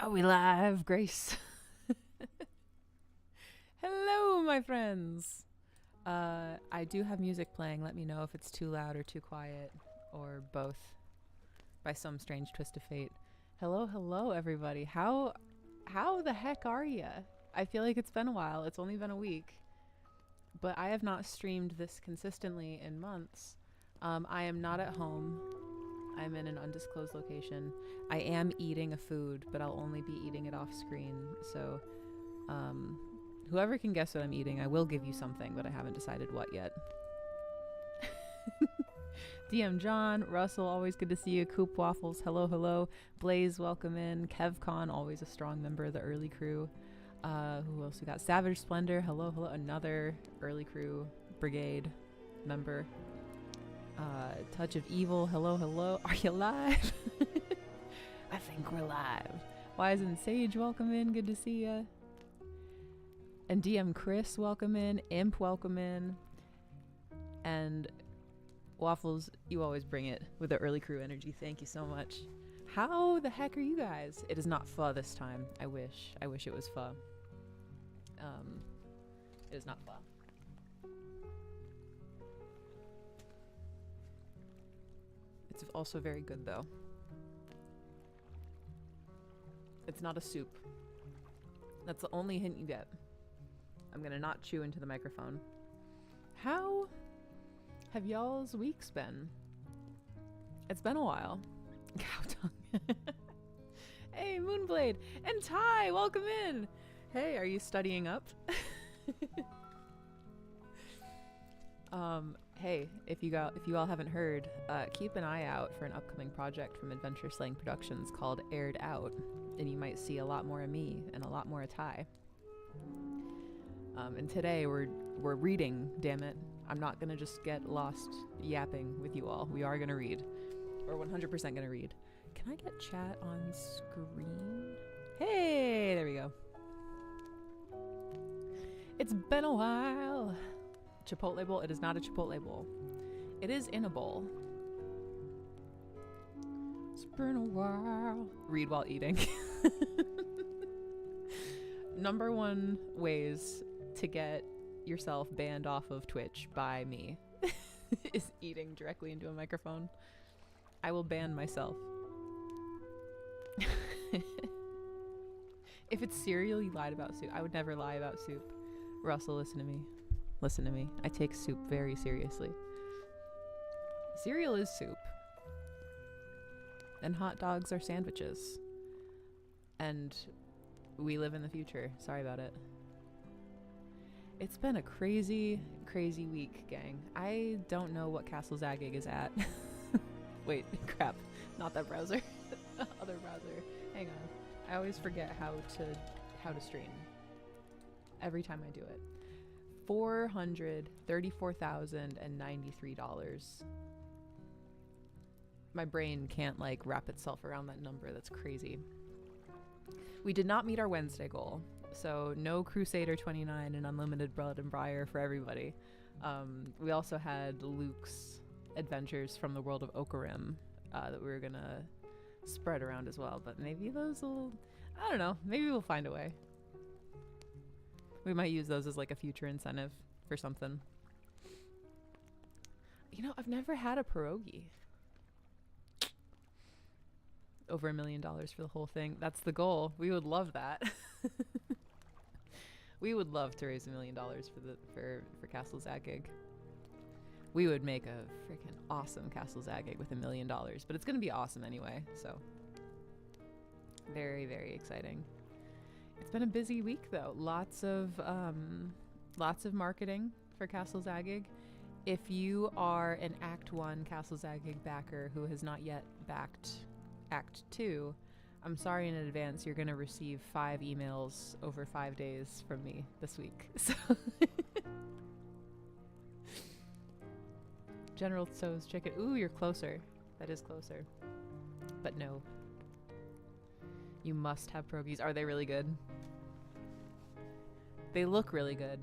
Are we live, Grace? Hello, my friends. I do have music playing. Let me know if it's too loud or too quiet, or both, by some strange twist of fate. Hello, hello, everybody. How the heck are ya? I feel like it's been a while. It's only been a week, but I have not streamed this consistently in months. I am not at home. I'm in an undisclosed location. I am eating a food, but I'll only be eating it off screen. So, whoever can guess what I'm eating, I will give you something, but I haven't decided what yet. DM John, Russell, always good to see you. Coop Waffles, hello, hello. Blaze, welcome in. KevCon, always a strong member of the early crew. Who else we got? Savage Splendor, hello, hello. Another early crew brigade member. Touch of Evil, hello, hello. Are you live? I think we're live. Wise and Sage, welcome in. Good to see ya. And DM Chris, welcome in. Imp, welcome in. And Waffles, you always bring it with the early crew energy. Thank you so much. How the heck are you guys? It is not pho this time. I wish it was pho. It is not pho. It's also very good though. It's not a soup. That's the only hint you get. I'm gonna not chew into the microphone. How have y'all's weeks been? It's been a while. Cow tongue. Hey, Moonblade and Ty, welcome in. Hey, are you studying up? Hey, if you all haven't heard, keep an eye out for an upcoming project from Adventure Slang Productions called Aired Out, and you might see a lot more of me and a lot more of Ty. And today we're reading. Damn it! I'm not gonna just get lost yapping with you all. We are gonna read. We're 100% gonna read. Can I get chat on screen? Hey, there we go. It's been a while. Chipotle bowl. It is not a Chipotle bowl. It is in a bowl. It's been a while. Read while eating. Number one ways to get yourself banned off of Twitch by me is eating directly into a microphone. I will ban myself. If it's cereal, you lied about soup. I would never lie about soup. Russell, listen to me. Listen to me. I take soup very seriously. Cereal is soup. And hot dogs are sandwiches. And we live in the future. Sorry about it. It's been a crazy, crazy week, gang. I don't know what Castle Zagig is at. Wait, crap. Not that browser. Other browser. Hang on. I always forget how to stream. Every time I do it. $434,093. My brain can't wrap itself around that number. That's crazy. We did not meet our Wednesday goal, so no Crusader 29 and unlimited bread and briar for everybody. We also had Luke's adventures from the world of Okarim that we were gonna spread around as well, but maybe those will, I don't know, maybe we'll find a way. We might use those as a future incentive for something. You know, I've never had a pierogi. Over $1 million for the whole thing. That's the goal. We would love that. We would love to raise $1 million for Castle Zagig. We would make a freaking awesome Castle Zagig with $1 million, but it's gonna be awesome anyway. So very, very exciting. It's been a busy week though. Lots of marketing for Castle Zagig. If you are an Act 1 Castle Zagig backer who has not yet backed Act 2, I'm sorry in advance. You're gonna receive 5 emails over 5 days from me this week. So General Tso's chicken. Ooh, you're closer. That is closer. But no. You must have pierogies. Are they really good? They look really good.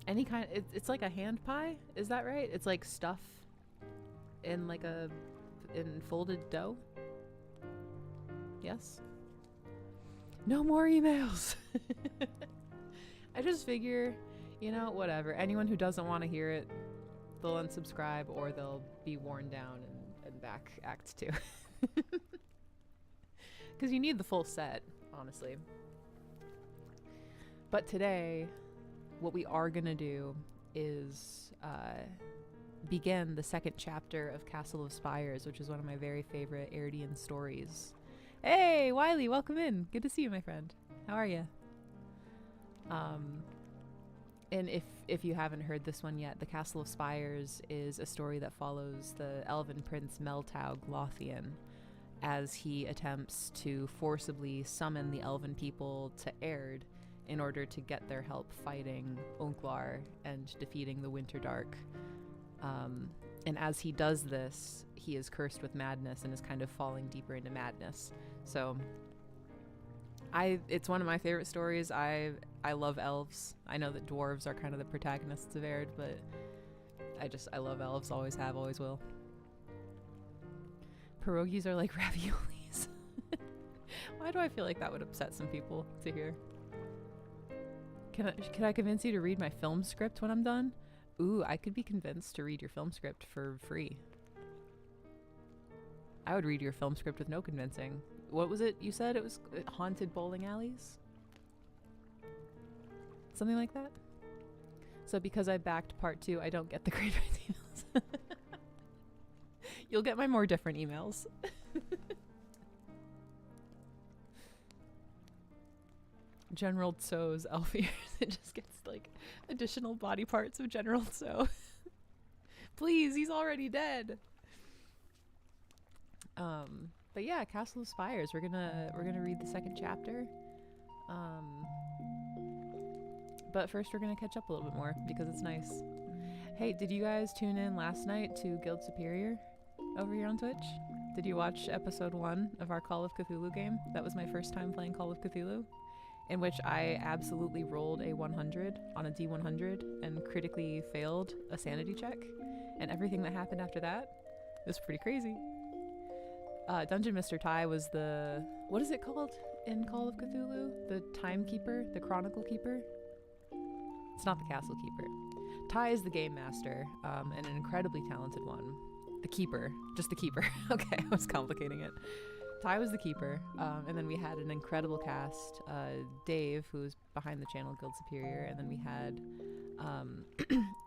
Any kind. It's like a hand pie. Is that right? It's like stuff in in folded dough. Yes. No more emails. I just figure, you know, whatever. Anyone who doesn't want to hear it, they'll unsubscribe or they'll be worn down and back Act 2. Because you need the full set, honestly. But today, what we are going to do is begin the second chapter of Castle of Spires, which is one of my very favorite Airdian stories. Hey, Wiley, welcome in. Good to see you, my friend. How are you? And if you haven't heard this one yet, the Castle of Spires is a story that follows the elven prince Meltaug Lothian as he attempts to forcibly summon the elven people to Aihrde in order to get their help fighting Unklar and defeating the Winterdark. And as he does this, he is cursed with madness and is kind of falling deeper into madness. So it's one of my favorite stories. I love elves. I know that dwarves are kind of the protagonists of Aihrde, but I love elves. Always have, always will. Pierogies are like raviolis. Why do I feel like that would upset some people to hear? Can I convince you to read my film script when I'm done? Ooh, I could be convinced to read your film script for free. I would read your film script with no convincing. What was it you said? It was haunted bowling alleys? Something like that? So because I backed part 2, I don't get the great emails. You'll get my more different emails. General Tso's elf ears. It just gets like additional body parts of General Tso. Please, he's already dead. But yeah, Castle of Spires. We're gonna read the second chapter. But first we're gonna catch up a little bit more because it's nice. Hey, did you guys tune in last night to Guild Superior over here on Twitch? Did you watch episode 1 of our Call of Cthulhu game? That was my first time playing Call of Cthulhu, in which I absolutely rolled a 100 on a D100 and critically failed a sanity check. And everything that happened after that was pretty crazy. Dungeon Mr. Ty was the... What is it called in Call of Cthulhu? The Timekeeper? The Chronicle Keeper? It's not the Castle Keeper. Ty is the Game Master, and an incredibly talented one. The Keeper. Just the Keeper. Okay, I was complicating it. Ty was the Keeper, and then we had an incredible cast. Dave, who's behind the channel Guild Superior, and then we had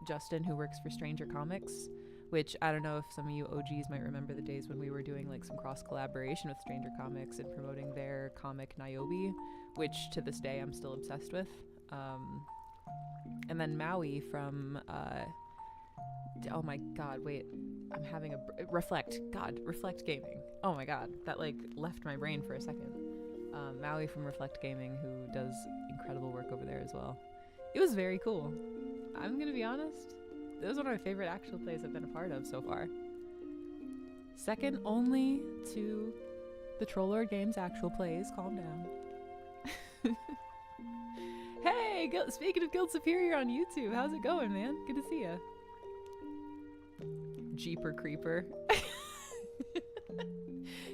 Justin, who works for Stranger Comics, which I don't know if some of you OGs might remember the days when we were doing like some cross collaboration with Stranger Comics and promoting their comic Niobe, which to this day I'm still obsessed with. And then Maui from oh my god, wait, I'm having a Reflect Gaming. Oh my god, that like left my brain for a second. Maui from Reflect Gaming, who does incredible work over there as well. It was very cool. I'm gonna be honest, this is one of my favorite actual plays I've been a part of so far. Second only to the Trollord Games actual plays. Calm down. Hey, speaking of Guild Superior on YouTube, how's it going, man? Good to see ya. Jeeper creeper.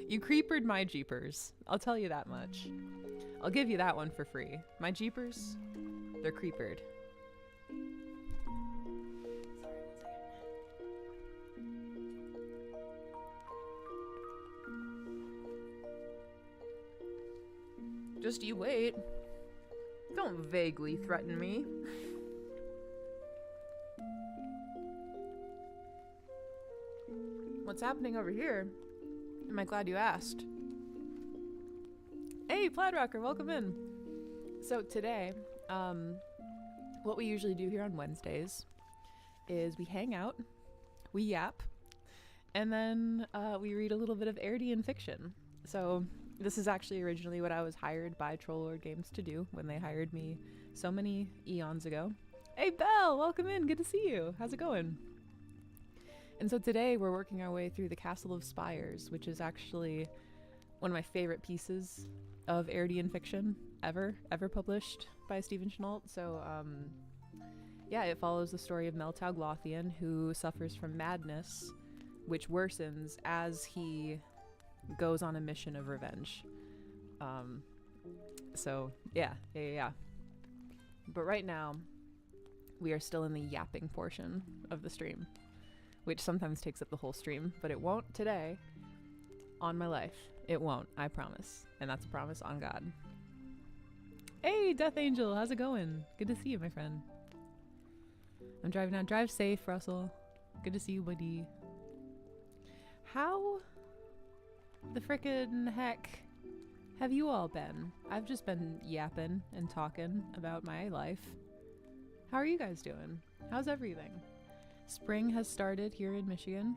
You creepered my jeepers. I'll tell you that much. I'll give you that one for free. My jeepers, they're creepered. Just you wait. Don't vaguely threaten me. What's happening over here? Am I glad you asked? Hey, Plaid Rocker, welcome in. So today, what we usually do here on Wednesdays is we hang out, we yap, and then we read a little bit of Airdian fiction. So this is actually originally what I was hired by Trollord Games to do when they hired me so many eons ago. Hey Belle, welcome in, good to see you. How's it going? And so today we're working our way through the Castle of Spires, which is actually one of my favorite pieces of Airdian fiction ever published by Stephen Chenault. So yeah, it follows the story of Meltaug Lothian, who suffers from madness, which worsens as he goes on a mission of revenge. So yeah. But right now, we are still in the yapping portion of the stream, which sometimes takes up the whole stream, but it won't today. On my life, it won't. I promise, and that's a promise on God. Hey, Death Angel, how's it going? Good to see you, my friend. I'm driving now. Drive safe, Russell. Good to see you, buddy. How the frickin' heck have you all been? I've just been yapping and talking about my life. How are you guys doing? How's everything? Spring has started here in Michigan.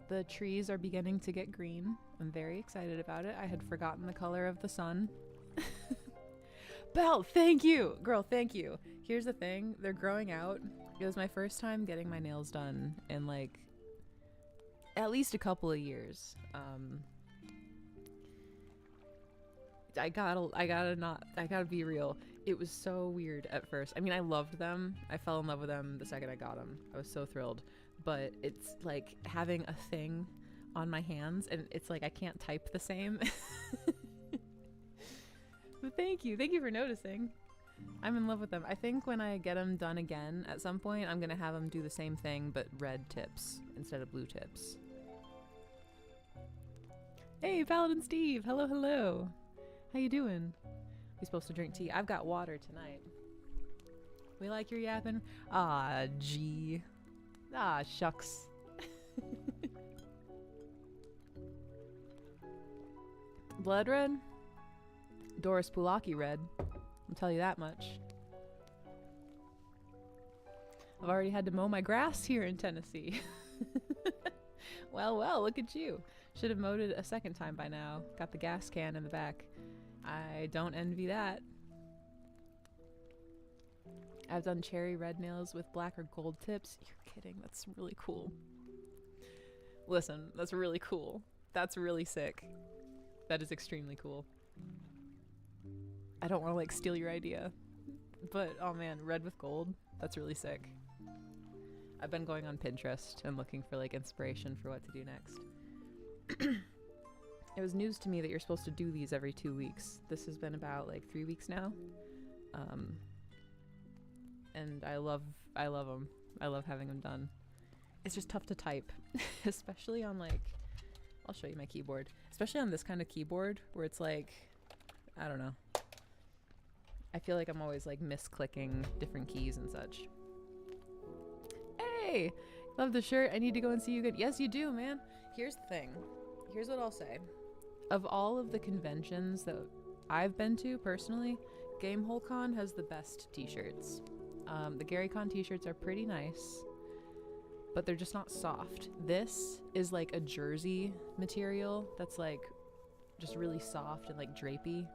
The trees are beginning to get green. I'm very excited about it. I had forgotten the color of the sun. Belle, thank you! Girl, thank you. Here's the thing. They're growing out. It was my first time getting my nails done in like at least a couple of years. I gotta be real. It was so weird at first. I mean, I loved them. I fell in love with them the second I got them. I was so thrilled. But it's like having a thing on my hands, and it's like I can't type the same. But thank you for noticing. I'm in love with them. I think when I get them done again at some point, I'm gonna have them do the same thing but red tips instead of blue tips. Hey, Paladin Steve. Hello. How you doing? We supposed to drink tea. I've got water tonight. We like your yapping. Ah, gee. Ah, shucks. Blood red? Doris Pulaki red. I'll tell you that much. I've already had to mow my grass here in Tennessee. Well, look at you. Should have mowed it a second time by now. Got the gas can in the back. I don't envy that. I've done cherry red nails with black or gold tips. You're kidding. That's really cool. Listen, that's really cool. That's really sick. That is extremely cool. I don't want to like steal your idea, but oh man, red with gold. That's really sick. I've been going on Pinterest and looking for like inspiration for what to do next. It was news to me that you're supposed to do these every 2 weeks. This has been about like 3 weeks now. And I love them. I love having them done. It's just tough to type, especially on like, I'll show you my keyboard, especially on this kind of keyboard where it's like, I don't know. I feel like I'm always like misclicking different keys and such. Hey, love the shirt. I need to go and see you good. Yes, you do, man. Here's the thing. Here's what I'll say. Of all of the conventions that I've been to personally, GameholeCon has the best t-shirts. The GaryCon t-shirts are pretty nice, but they're just not soft. This is like a jersey material that's like just really soft and like drapey.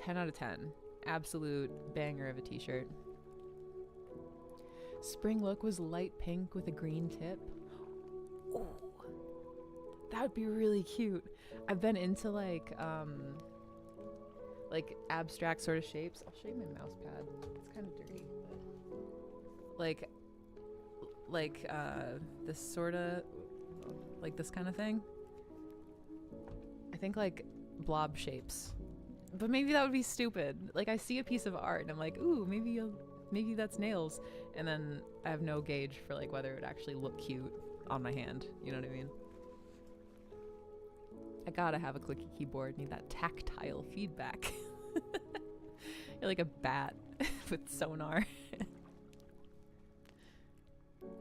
10 out of 10. Absolute banger of a t-shirt. Spring look was light pink with a green tip. Ooh. That would be really cute. I've been into like abstract sort of shapes. I'll show you my mouse pad. It's kind of dirty. Like this sort of like this kind of thing. I think like blob shapes. But maybe that would be stupid. Like I see a piece of art and I'm like, ooh, maybe that's nails. And then I have no gauge for like whether it would actually look cute on my hand. You know what I mean? I gotta have a clicky keyboard. Need that tactile feedback. You're like a bat with sonar.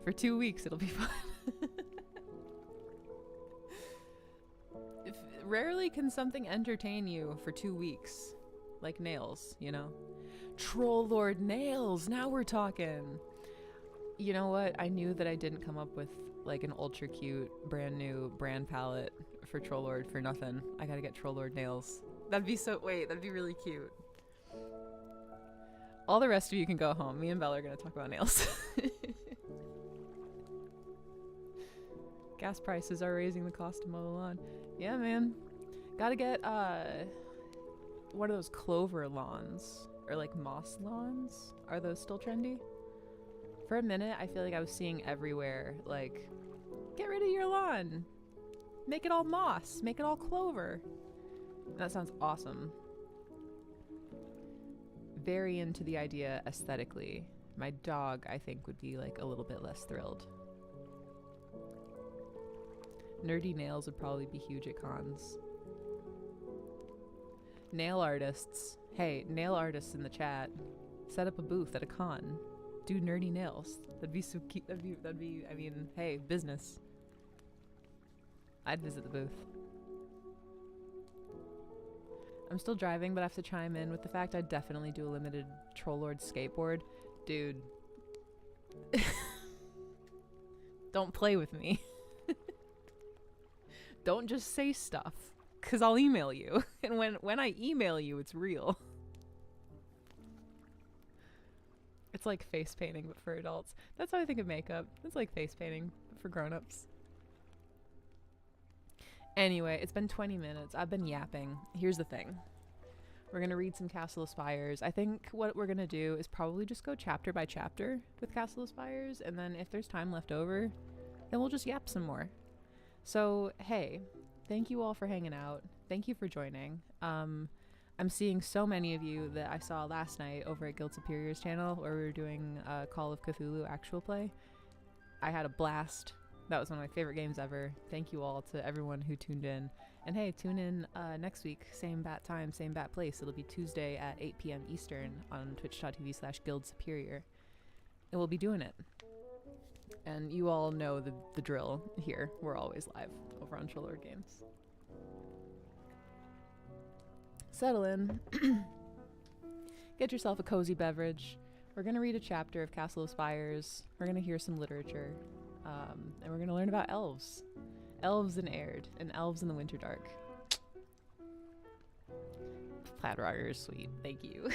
For 2 weeks, it'll be fun. Rarely can something entertain you for 2 weeks. Like nails, you know? Troll Lord nails! Now we're talking! You know what? I knew that I didn't come up with like an ultra cute brand new brand palette for Troll Lord for nothing. I gotta get Troll Lord nails. That'd be really cute. All the rest of you can go home. Me and Bella are gonna talk about nails. Gas prices are raising the cost to mow the lawn. Yeah, man. Gotta get one of those clover lawns or like moss lawns. Are those still trendy? For a minute, I feel like I was seeing everywhere like, get rid of your lawn. Make it all moss. Make it all clover. That sounds awesome. Very into the idea aesthetically. My dog, I think, would be like a little bit less thrilled. Nerdy nails would probably be huge at cons. Nail artists. Hey, nail artists in the chat. Set up a booth at a con. Do nerdy nails. That'd be so cute. That'd be, I mean, hey, business. I'd visit the booth. I'm still driving, but I have to chime in with the fact I'd definitely do a limited Trollord skateboard. Dude. Don't play with me. Don't just say stuff, because I'll email you. And when I email you, it's real. It's like face painting, but for adults. That's how I think of makeup. It's like face painting, but for grown-ups. Anyway, it's been 20 minutes. I've been yapping. Here's the thing. We're going to read some Castle of Spires. I think what we're going to do is probably just go chapter by chapter with Castle of Spires, and then if there's time left over, then we'll just yap some more. So, hey, thank you all for hanging out. Thank you for joining. I'm seeing so many of you that I saw last night over at Guild Superior's channel where we were doing Call of Cthulhu actual play. I had a blast. That was one of my favorite games ever. Thank you all to everyone who tuned in. And hey, tune in next week, same bat time, same bat place. It'll be Tuesday at 8 p.m. Eastern on twitch.tv/Guild Superior. And we'll be doing it. And you all know the drill here. We're always live over on Trollord Games. Settle in. Get yourself a cozy beverage. We're going to read a chapter of Castle of Spires. We're going to hear some literature. And we're going to learn about elves. Elves in Aihrde, and elves in the Winterdark. Plaidroger is sweet. Thank you.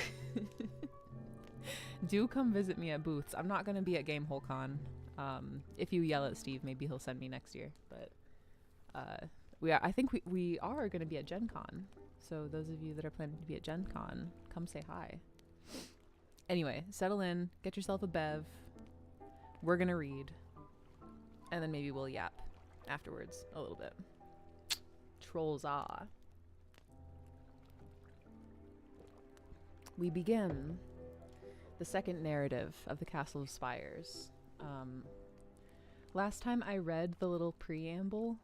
Do come visit me at booths. I'm not going to be at Gamehole Con. If you yell at Steve, maybe he'll send me next year. But I think we are going to be at Gen Con. So those of you that are planning to be at Gen Con, come say hi. Anyway, settle in. Get yourself a bev. We're going to read. And then maybe we'll yap afterwards a little bit. Trolls ah. We begin the second narrative of the Castle of Spires. Last time I read the little preamble,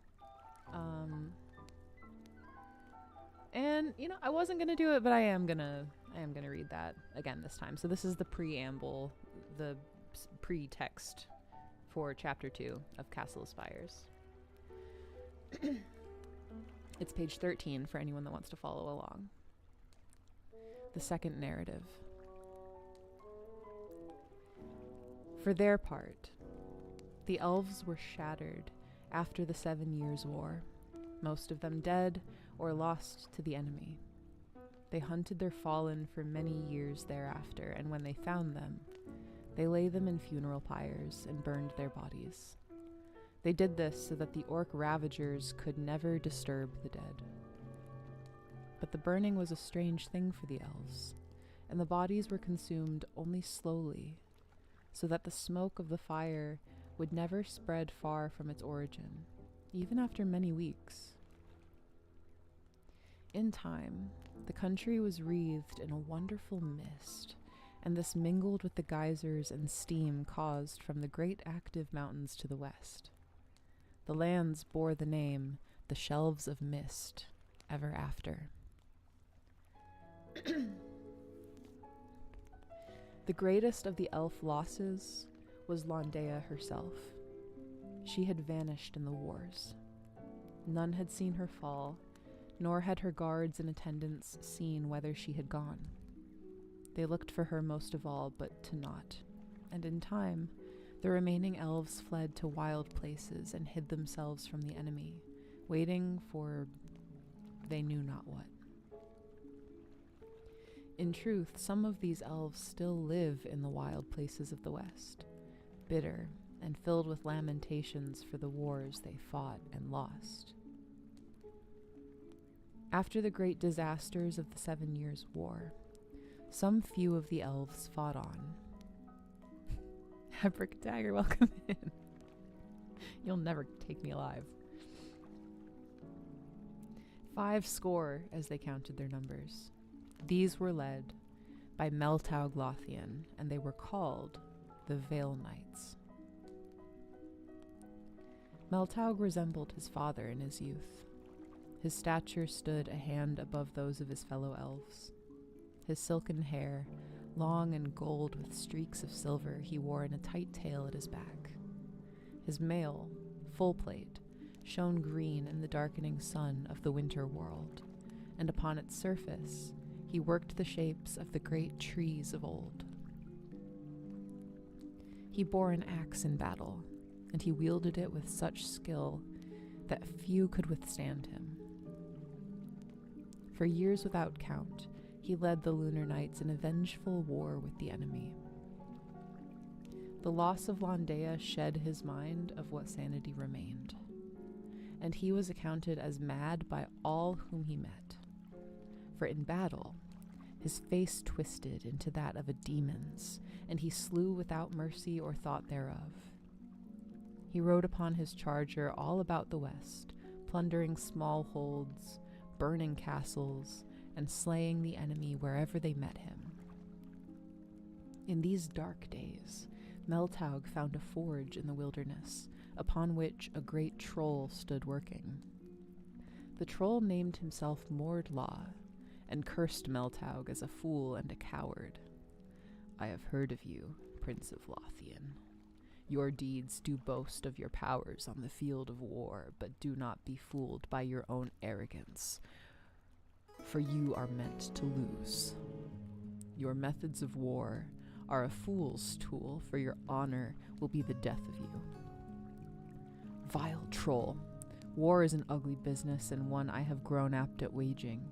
and you know, I wasn't gonna do it, but I am gonna read that again this time. So this is the preamble, the pre-text for chapter 2 of Castle of Spires. It's page 13 for anyone that wants to follow along. The second narrative. For their part, the elves were shattered after the 7 Years' War, most of them dead or lost to the enemy. They hunted their fallen for many years thereafter, and when they found them, they lay them in funeral pyres and burned their bodies. They did this so that the orc ravagers could never disturb the dead. But the burning was a strange thing for the elves, and the bodies were consumed only slowly, so that the smoke of the fire would never spread far from its origin, even after many weeks. In time, the country was wreathed in a wonderful mist, and this mingled with the geysers and steam caused from the great active mountains to the west. The lands bore the name, the Shelves of Mist, ever after. The greatest of the elf losses was Londea herself. She had vanished in the wars. None had seen her fall, nor had her guards and attendants seen whither she had gone. They looked for her most of all, but to naught, and in time, the remaining elves fled to wild places and hid themselves from the enemy, waiting for they knew not what. In truth, some of these elves still live in the wild places of the West, bitter and filled with lamentations for the wars they fought and lost. After the great disasters of the 7 Years' War, some few of the elves fought on. Abracadabra, welcome in. You'll never take me alive. 50 as they counted their numbers. These were led by Meltaug Lothian, and they were called the Vale Knights. Meltaug resembled his father in his youth. His stature stood a hand above those of his fellow elves. His silken hair, long and gold with streaks of silver, he wore in a tight tail at his back. His mail, full plate, shone green in the darkening sun of the winter world, and upon its surface he worked the shapes of the great trees of old. He bore an axe in battle, and he wielded it with such skill that few could withstand him. For years without count, he led the Lunar Knights in a vengeful war with the enemy. The loss of Landea shed his mind of what sanity remained, and he was accounted as mad by all whom he met. For in battle, his face twisted into that of a demon's, and he slew without mercy or thought thereof. He rode upon his charger all about the west, plundering small holds, burning castles, and slaying the enemy wherever they met him. In these dark days, Meltaug found a forge in the wilderness, upon which a great troll stood working. The troll named himself Mordlaw, and cursed Meltaug as a fool and a coward. "I have heard of you, Prince of Lothian. Your deeds do boast of your powers on the field of war, but do not be fooled by your own arrogance, for you are meant to lose. Your methods of war are a fool's tool, for your honor will be the death of you. Vile troll, war is an ugly business and one I have grown apt at waging.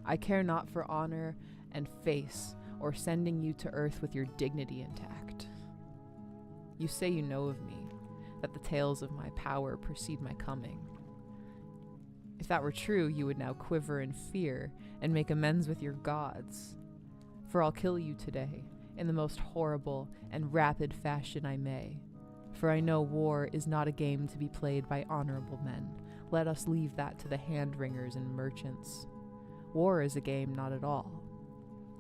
I care not for honor and face, or sending you to earth with your dignity intact. You say you know of me, that the tales of my power precede my coming. If that were true, you would now quiver in fear and make amends with your gods. For I'll kill you today, in the most horrible and rapid fashion I may. For I know war is not a game to be played by honorable men. Let us leave that to the hand-wringers and merchants. War is a game not at all.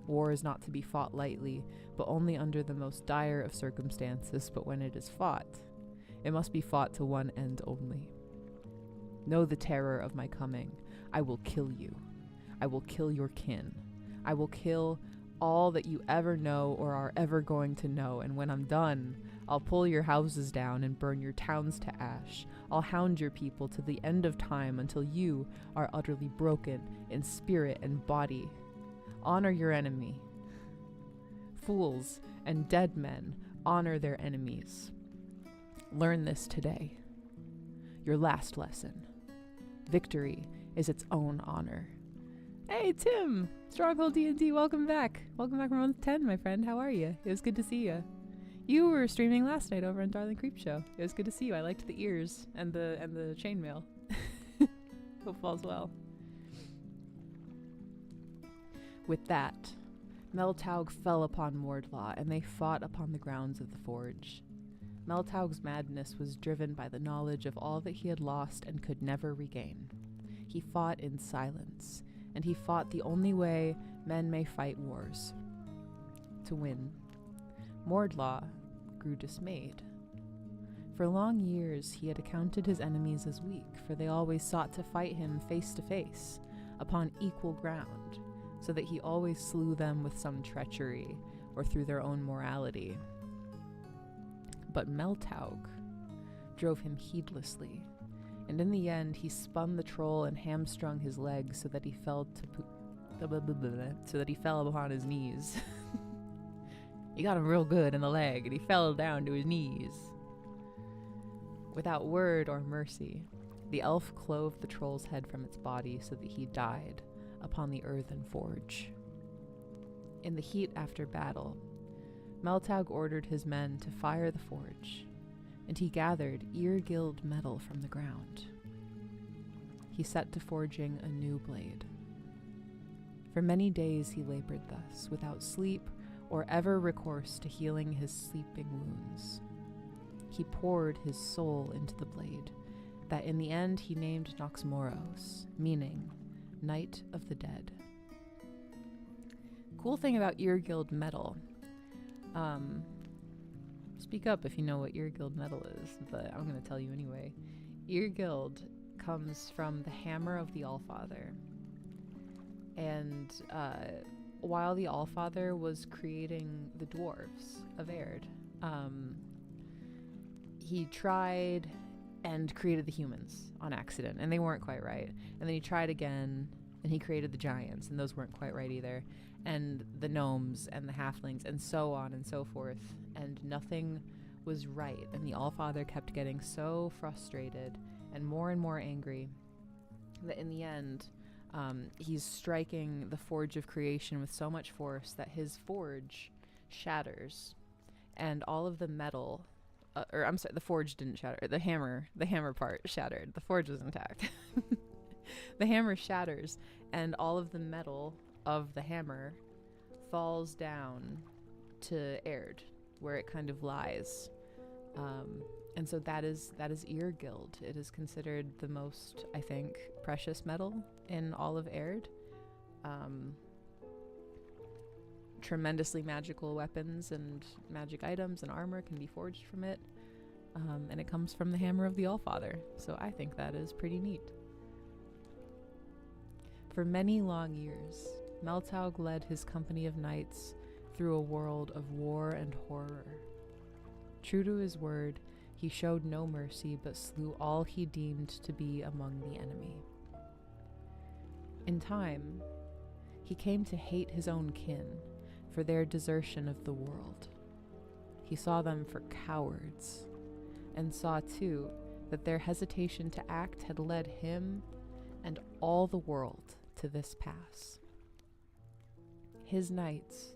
War is not to be fought lightly, but only under the most dire of circumstances. But when it is fought, it must be fought to one end only. Know the terror of my coming. I will kill you. I will kill your kin. I will kill all that you ever know or are ever going to know, and when I'm done, I'll pull your houses down and burn your towns to ash. I'll hound your people to the end of time until you are utterly broken in spirit and body. Honor your enemy. Fools and dead men honor their enemies. Learn this today. Your last lesson. Victory is its own honor." Hey, Tim! Stronghold D&D, welcome back. Welcome back from month 10, my friend. How are you? It was good to see you. You were streaming last night over on Darling Creep Show. It was good to see you. I liked the ears and the chainmail. Hope all's well. With that, Meltaug fell upon Mordlaw, and they fought upon the grounds of the forge. Meltaug's madness was driven by the knowledge of all that he had lost and could never regain. He fought in silence, and he fought the only way men may fight wars: to win. Mordlaw grew dismayed. For long years he had accounted his enemies as weak, for they always sought to fight him face to face, upon equal ground, so that he always slew them with some treachery or through their own morality. But Meltaug drove him heedlessly, and in the end he spun the troll and hamstrung his legs so that he fell upon his knees. He got him real good in the leg, and he fell down to his knees. Without word or mercy, the elf clove the troll's head from its body so that he died upon the earthen forge. In the heat after battle, Meltaug ordered his men to fire the forge, and he gathered ear-gilled metal from the ground. He set to forging a new blade. For many days he labored thus, without sleep or ever recourse to healing his sleeping wounds. He poured his soul into the blade, that in the end he named Noxmoros, meaning Night of the Dead. Cool thing about Earguild metal. Speak up if you know what Earguild metal is, but I'm going to tell you anyway. Earguild comes from the hammer of the Allfather. And while the Allfather was creating the dwarves of Aihrde, he tried and created the humans on accident, and they weren't quite right. And then he tried again, and he created the giants, and those weren't quite right either. And the gnomes and the halflings, and so on and so forth. And nothing was right. And the Allfather kept getting so frustrated and more angry that in the end, he's striking the forge of creation with so much force that his forge shatters, and all of the metal, the forge didn't shatter. The hammer part shattered. The forge was intact. The hammer shatters, and all of the metal of the hammer falls down to Aihrde, where it kind of lies. And so that is Earguild. It is considered the most, I think, precious metal in all of Aihrde. Tremendously magical weapons and magic items and armor can be forged from it. And it comes from the hammer of the Allfather. So I think that is pretty neat. For many long years, Meltaug led his company of knights through a world of war and horror. True to his word, he showed no mercy but slew all he deemed to be among the enemy. In time, he came to hate his own kin for their desertion of the world. He saw them for cowards, and saw too that their hesitation to act had led him and all the world to this pass. His knights,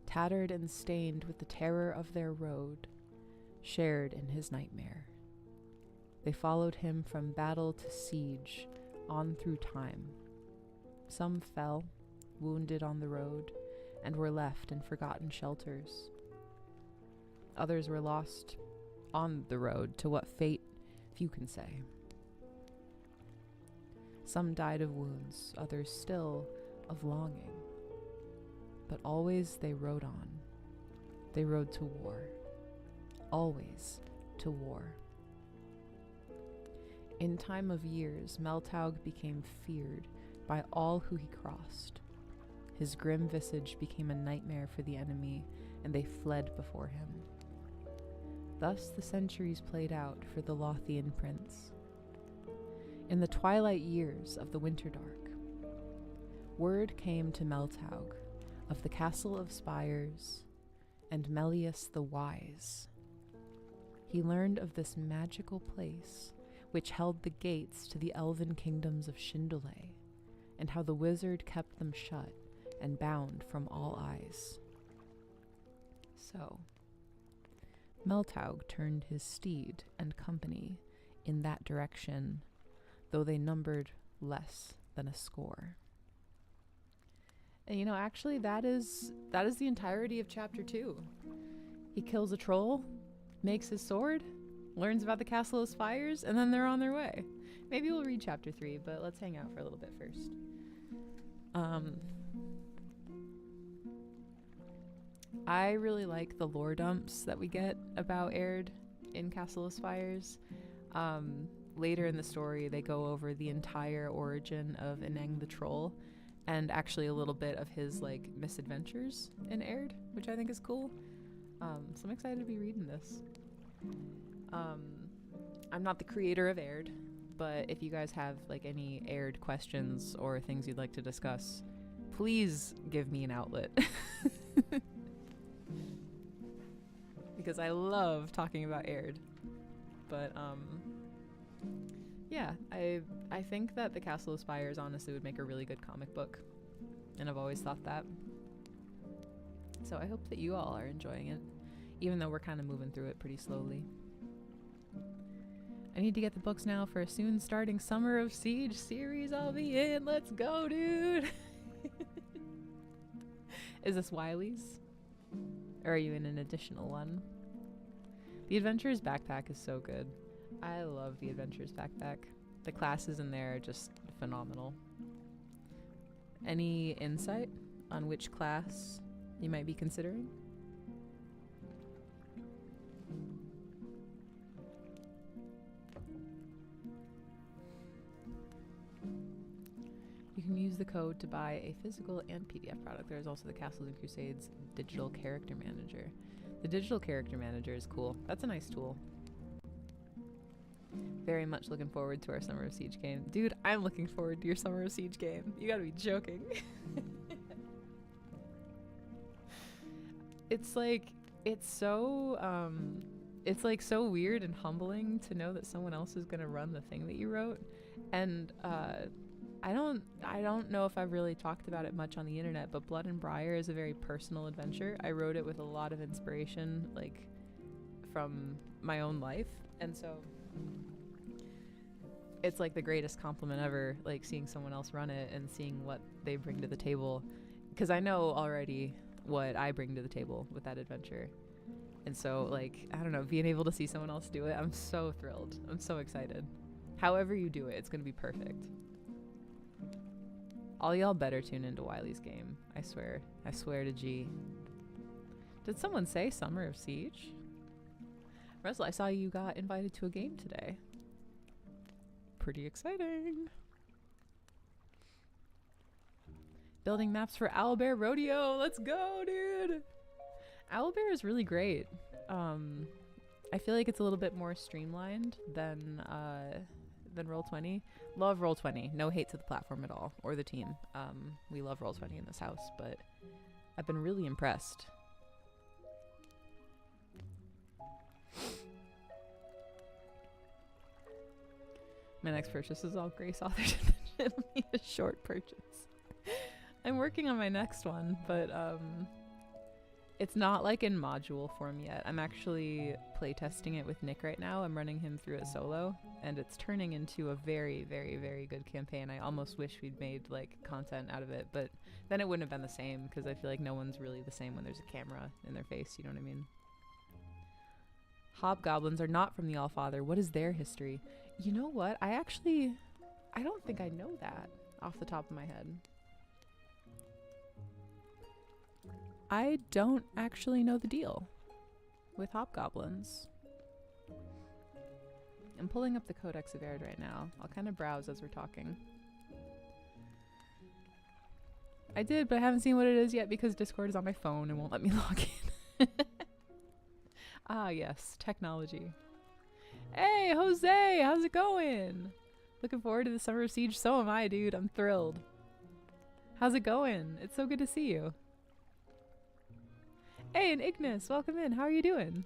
tattered and stained with the terror of their road, shared in his nightmare. They followed him from battle to siege, on through time. Some fell, wounded on the road, and were left in forgotten shelters. Others were lost on the road to what fate few can say. Some died of wounds, others still of longing. But always they rode on. They rode to war. Always to war. In time of years, Meltaug became feared by all who he crossed. His grim visage became a nightmare for the enemy, and they fled before him. Thus the centuries played out for the Lothian prince. In the twilight years of the Winterdark, word came to Meltaug of the Castle of Spires and Melius the Wise. He learned of this magical place which held the gates to the elven kingdoms of Shindolay, and how the wizard kept them shut and bound from all eyes. So, Meltaug turned his steed and company in that direction, though they numbered less than a score. And actually that is the entirety of chapter 2. He kills a troll, makes his sword, learns about the Castle of Spires, and then they're on their way. Maybe we'll read chapter 3, but let's hang out for a little bit first. I really like the lore dumps that we get about Aihrde in Castle of Spires. Later in the story, they go over the entire origin of Ineng the Troll, and actually a little bit of his misadventures in Aihrde, which I think is cool. So I'm excited to be reading this. I'm not the creator of Aihrde, but if you guys have any Aihrde questions or things you'd like to discuss, please give me an outlet. Because I love talking about Aihrde. But yeah, I think that the Castle of Spires honestly would make a really good comic book, and I've always thought that. So I hope that you all are enjoying it, even though we're kind of moving through it pretty slowly. I need to get the books now for a soon starting Summer of Siege series I'll be in. Let's go, dude. Is this Wiley's? Or are you in an additional one? The Adventures backpack is so good. I love the Adventures backpack. The classes in there are just phenomenal. Any insight on which class you might be considering? You can use the code to buy a physical and PDF product. There's also the Castles and Crusades digital character manager. The digital character manager is cool. That's a nice tool. Very much looking forward to our Summer of Siege game. Dude, I'm looking forward to your Summer of Siege game. You gotta be joking. It's like, it's like so weird and humbling to know that someone else is gonna run the thing that you wrote. And I don't know if I've really talked about it much on the internet, but Blood and Briar is a very personal adventure. I wrote it with a lot of inspiration, like, from my own life, and so it's like the greatest compliment ever, like seeing someone else run it and seeing what they bring to the table, because I know already what I bring to the table with that adventure. And so, like, I don't know, being able to see someone else do it, I'm so thrilled. I'm so excited. However you do it, it's gonna be perfect. All y'all better tune into Wiley's game. I swear. I swear to G. Did someone say Summer of Siege? Russell, I saw you got invited to a game today. Pretty exciting. Building maps for Owlbear Rodeo. Let's go, dude. Owlbear is really great. I feel like it's a little bit more streamlined than Roll20. Love Roll20. No hate to the platform at all, or the team. We love Roll20 in this house, but I've been really impressed. My next purchase is all Grace authored. It'll be a short purchase. I'm working on my next one, but it's not like in module form yet. I'm actually playtesting it with Nick right now. I'm running him through it solo, and it's turning into a very, very, very good campaign. I almost wish we'd made like content out of it, but then it wouldn't have been the same, because I feel like no one's really the same when there's a camera in their face, you know what I mean? Hobgoblins are not from the Allfather. What is their history? You know what? I don't think I know that off the top of my head. I don't actually know the deal with hobgoblins. I'm pulling up the Codex of Aihrde right now. I'll kind of browse as we're talking. I did, but I haven't seen what it is yet because Discord is on my phone and won't let me log in. Ah, yes, technology. Hey, Jose, how's it going? Looking forward to the Summer of Siege. So am I, dude. I'm thrilled. How's it going? It's so good to see you. Hey, and Ignis, welcome in. How are you doing?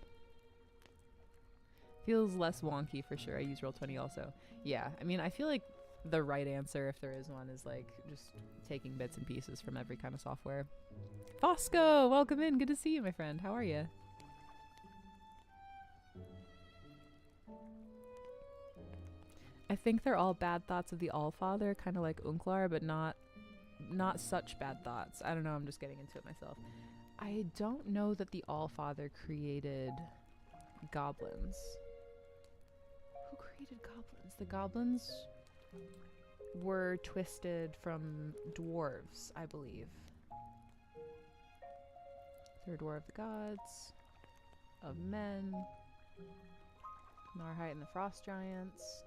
Feels less wonky for sure. I use Roll20 also. Yeah, I mean, I feel like the right answer, if there is one, is like just taking bits and pieces from every kind of software. Fosco, welcome in. Good to see you, my friend. How are you? I think they're all bad thoughts of the Allfather, kind of like Unklar, but not such bad thoughts. I don't know, I'm just getting into it myself. I don't know that the Allfather created goblins. Who created goblins? The goblins were twisted from dwarves, I believe. Third War of the Gods, of Men, Narhite and the Frost Giants,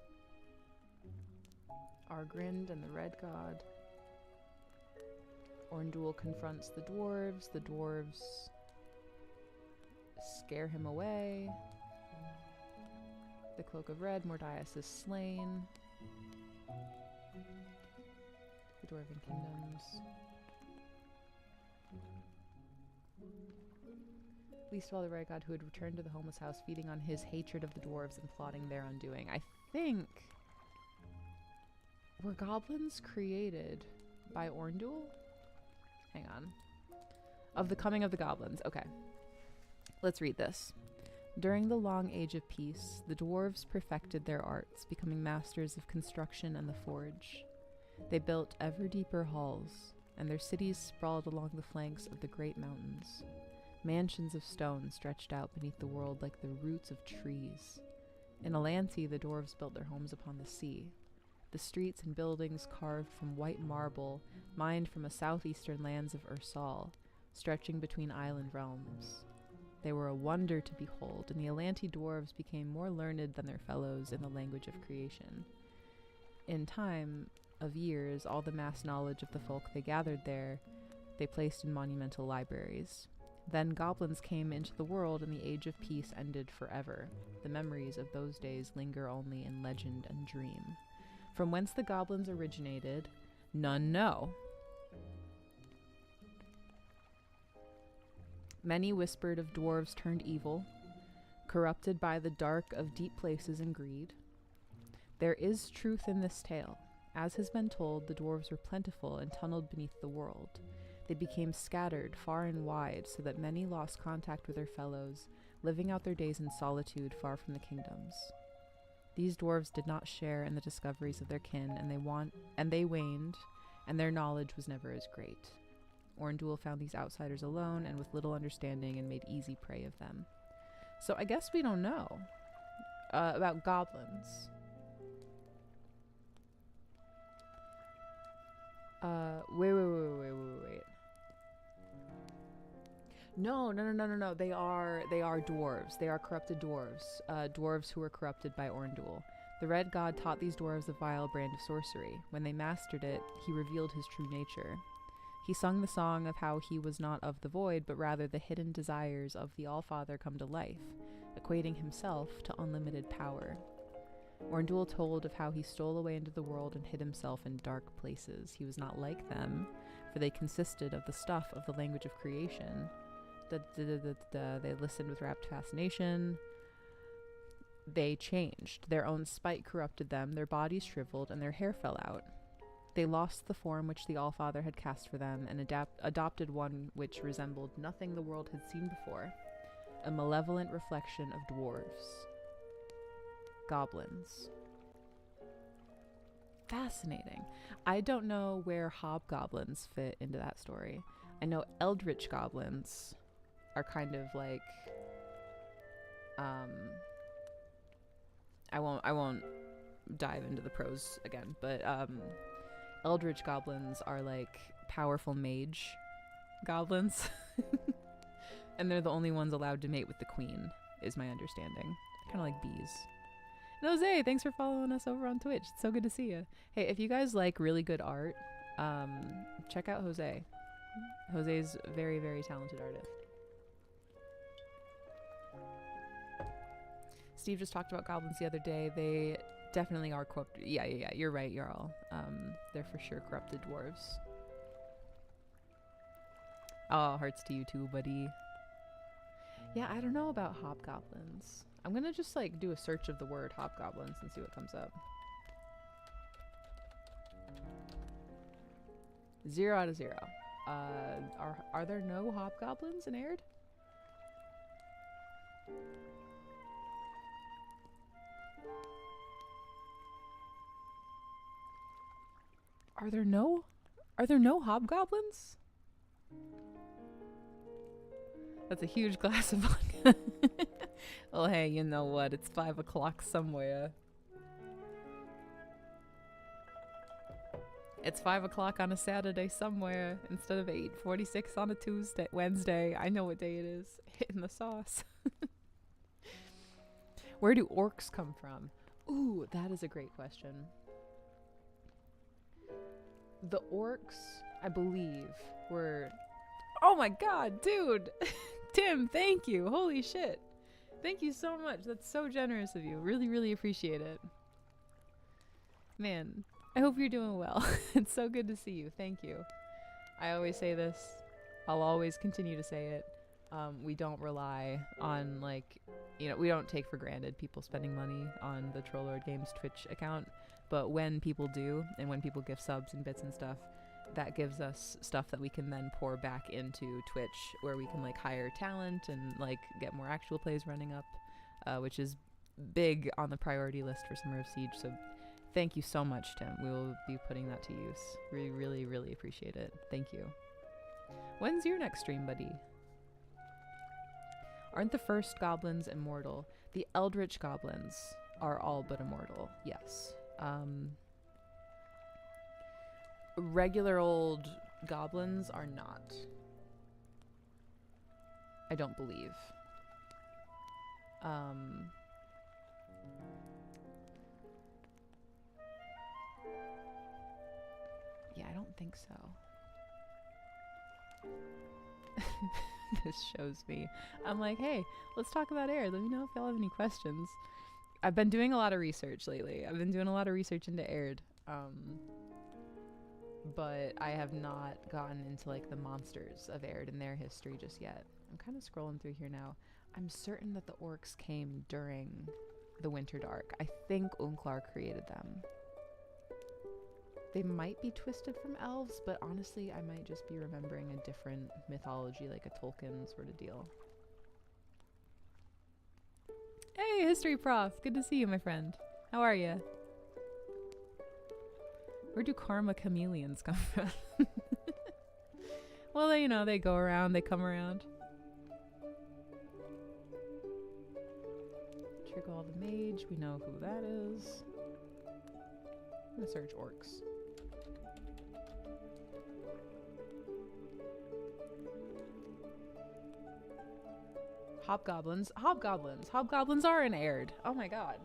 Argrind and the Red God. Orndul confronts the dwarves scare him away. The Cloak of Red, Mordias is slain. The Dwarven Kingdoms. Least of all the Red God, who had returned to the homeless house, feeding on his hatred of the dwarves and plotting their undoing. I think... Were goblins created by Orndul? Hang on. Of the coming of the goblins. Okay. Let's read this. During the long age of peace, the dwarves perfected their arts, becoming masters of construction and the forge. They built ever deeper halls, and their cities sprawled along the flanks of the great mountains. Mansions of stone stretched out beneath the world like the roots of trees. In Alanti, the dwarves built their homes upon the sea. the streets and buildings carved from white marble, mined from the southeastern lands of Ursal, stretching between island realms. They were a wonder to behold, and the Atlanti dwarves became more learned than their fellows in the language of creation. In time of years, all the mass knowledge of the folk they gathered there, they placed in monumental libraries. Then goblins came into the world, and the age of peace ended forever. The memories of those days linger only in legend and dream. From whence the goblins originated, none know. Many whispered of dwarves turned evil, corrupted by the dark of deep places and greed. There is truth in this tale. As has been told, the dwarves were plentiful and tunneled beneath the world. They became scattered far and wide, so that many lost contact with their fellows, living out their days in solitude far from the kingdoms. These dwarves did not share in the discoveries of their kin, and they waned, and their knowledge was never as great. Orndul found these outsiders alone and with little understanding, and made easy prey of them. So I guess we don't know about goblins. Wait. No. They are dwarves. They are corrupted dwarves. Dwarves who were corrupted by Orndul. The Red God taught these dwarves a vile brand of sorcery. When they mastered it, he revealed his true nature. He sung the song of how he was not of the void, but rather the hidden desires of the Allfather come to life, equating himself to unlimited power. Orndul told of how he stole away into the world and hid himself in dark places. He was not like them, for they consisted of the stuff of the language of creation. They listened with rapt fascination. They changed. Their own spite corrupted them, their bodies shriveled, and their hair fell out. They lost the form which the Allfather had cast for them, and adopted one which resembled nothing the world had seen before, a malevolent reflection of dwarves. Goblins. Fascinating. I don't know where hobgoblins fit into that story. I know eldritch goblins are kind of like I won't dive into the pros again, but eldritch goblins are like powerful mage goblins. And they're the only ones allowed to mate with the queen, is my understanding. Kind of like bees. And Jose, thanks for following us over on Twitch. It's so good to see you. Hey, if you guys like really good art, check out Jose. Jose's a very, very talented artist. Steve just talked about goblins the other day. They definitely are corrupted. Yeah, you're right, Jarl. They're for sure corrupted dwarves. Oh, hearts to you too, buddy. Yeah, I don't know about hobgoblins. I'm gonna just like do a search of the word hobgoblins and see what comes up. 0 out of 0. Are there no hobgoblins in Aihrde? Are there no hobgoblins? That's a huge glass of vodka. Well, hey, you know what? It's 5 o'clock somewhere. It's 5 o'clock on a Saturday somewhere instead of 8:46 on a Wednesday. I know what day it is. Hitting the sauce. Where do orcs come from? Ooh, that is a great question. The orcs, I believe, were... Oh my god, dude! Tim, thank you. Holy shit. Thank you so much. That's so generous of you. Really, really appreciate it. Man, I hope you're doing well. It's so good to see you. Thank you. I always say this. I'll always continue to say it. We don't rely on, like, we don't take for granted people spending money on the Trollord Games Twitch account. But when people do, and when people give subs and bits and stuff, that gives us stuff that we can then pour back into Twitch, where we can like hire talent and like get more actual plays running up, which is big on the priority list for Summer of Siege. So thank you so much, Tim. We will be putting that to use. Really, really, really appreciate it. Thank you. When's your next stream, buddy? Aren't the first goblins immortal? The eldritch goblins are all but immortal, yes. Regular old goblins are not. I don't believe. Yeah, I don't think so. This shows me. I'm like, hey, let's talk about Aihrde. Let me know if y'all have any questions. I've been doing a lot of research lately. I've been doing a lot of research into Aihrde. But I have not gotten into like the monsters of Aihrde and their history just yet. I'm kind of scrolling through here now. I'm certain that the orcs came during the Winter Dark. I think Unklar created them. They might be twisted from elves, but honestly, I might just be remembering a different mythology, like a Tolkien sort of deal. Hey, history prof. Good to see you, my friend. How are you? Where do karma chameleons come from? Well, they, you know, they go around, they come around. Trigall the mage, we know who that is. I'm gonna search orcs. Hobgoblins. Hobgoblins. Hobgoblins are in Aihrde. Oh my god.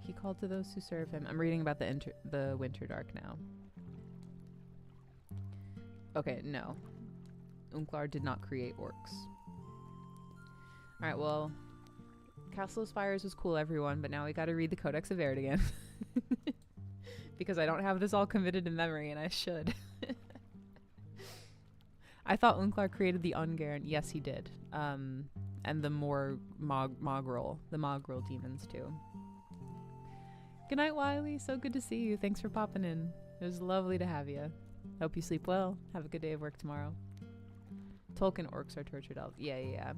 He called to those who serve him. I'm reading about the Winter Dark now. Okay, no. Unklar did not create orcs. Alright, well... Castle of Spires was cool, everyone, but now we gotta read the Codex of Aihrde again. Because I don't have this all committed in memory, and I should. I thought Unklar created the Ungaren. Yes, he did. And the more Mogrel. The Mogrel demons, too. Good night, Wiley. So good to see you. Thanks for popping in. It was lovely to have you. Hope you sleep well. Have a good day of work tomorrow. Tolkien orcs are tortured elves. Yeah.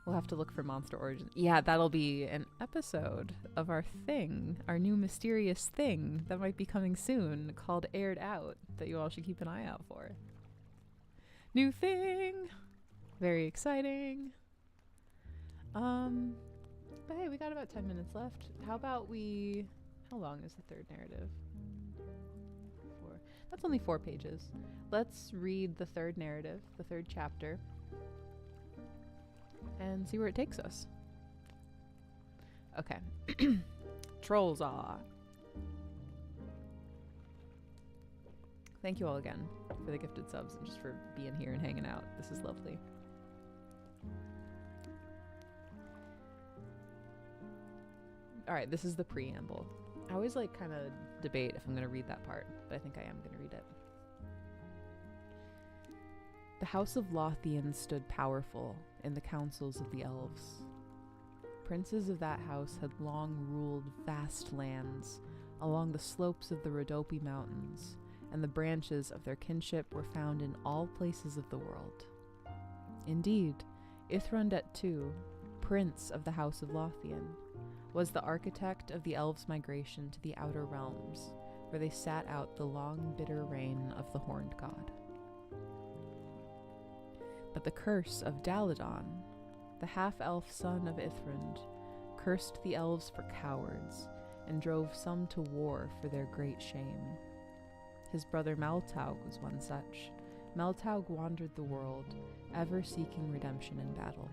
We'll have to look for monster origins. Yeah, that'll be an episode of our thing, our new mysterious thing that might be coming soon called Aired Out that you all should keep an eye out for. New thing! Very exciting. But hey, we got about 10 minutes left. How about we... How long is the third narrative? 4. That's only 4 pages. Let's read the third narrative, the third chapter, and see where it takes us. Okay. Trolls are. Thank you all again for the gifted subs and just for being here and hanging out. This is lovely. Alright, this is the preamble. I always like kind of debate if I'm going to read that part, but I think I am going to read it. The House of Lothian stood powerful in the councils of the elves. Princes of that house had long ruled vast lands along the slopes of the Rhodope Mountains, and the branches of their kinship were found in all places of the world. Indeed, Ithrandet II, Prince of the House of Lothian, was the architect of the elves' migration to the Outer Realms, where they sat out the long, bitter reign of the Horned God. But the curse of Daladon, the half-elf son of Ithrand, cursed the elves for cowards, and drove some to war for their great shame. His brother Meltaug was one such. Meltaug wandered the world, ever seeking redemption in battle.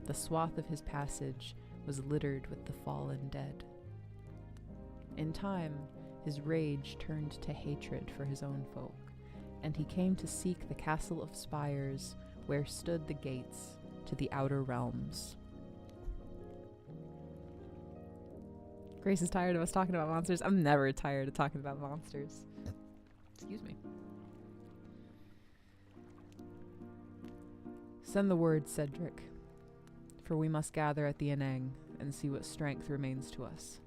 The swath of his passage was littered with the fallen dead. In time, his rage turned to hatred for his own folk, and he came to seek the Castle of Spires, where stood the gates to the Outer Realms. Grace is tired of us talking about monsters. I'm never tired of talking about monsters. Excuse me. Send the word, Cedric, for we must gather at the Anang and see what strength remains to us.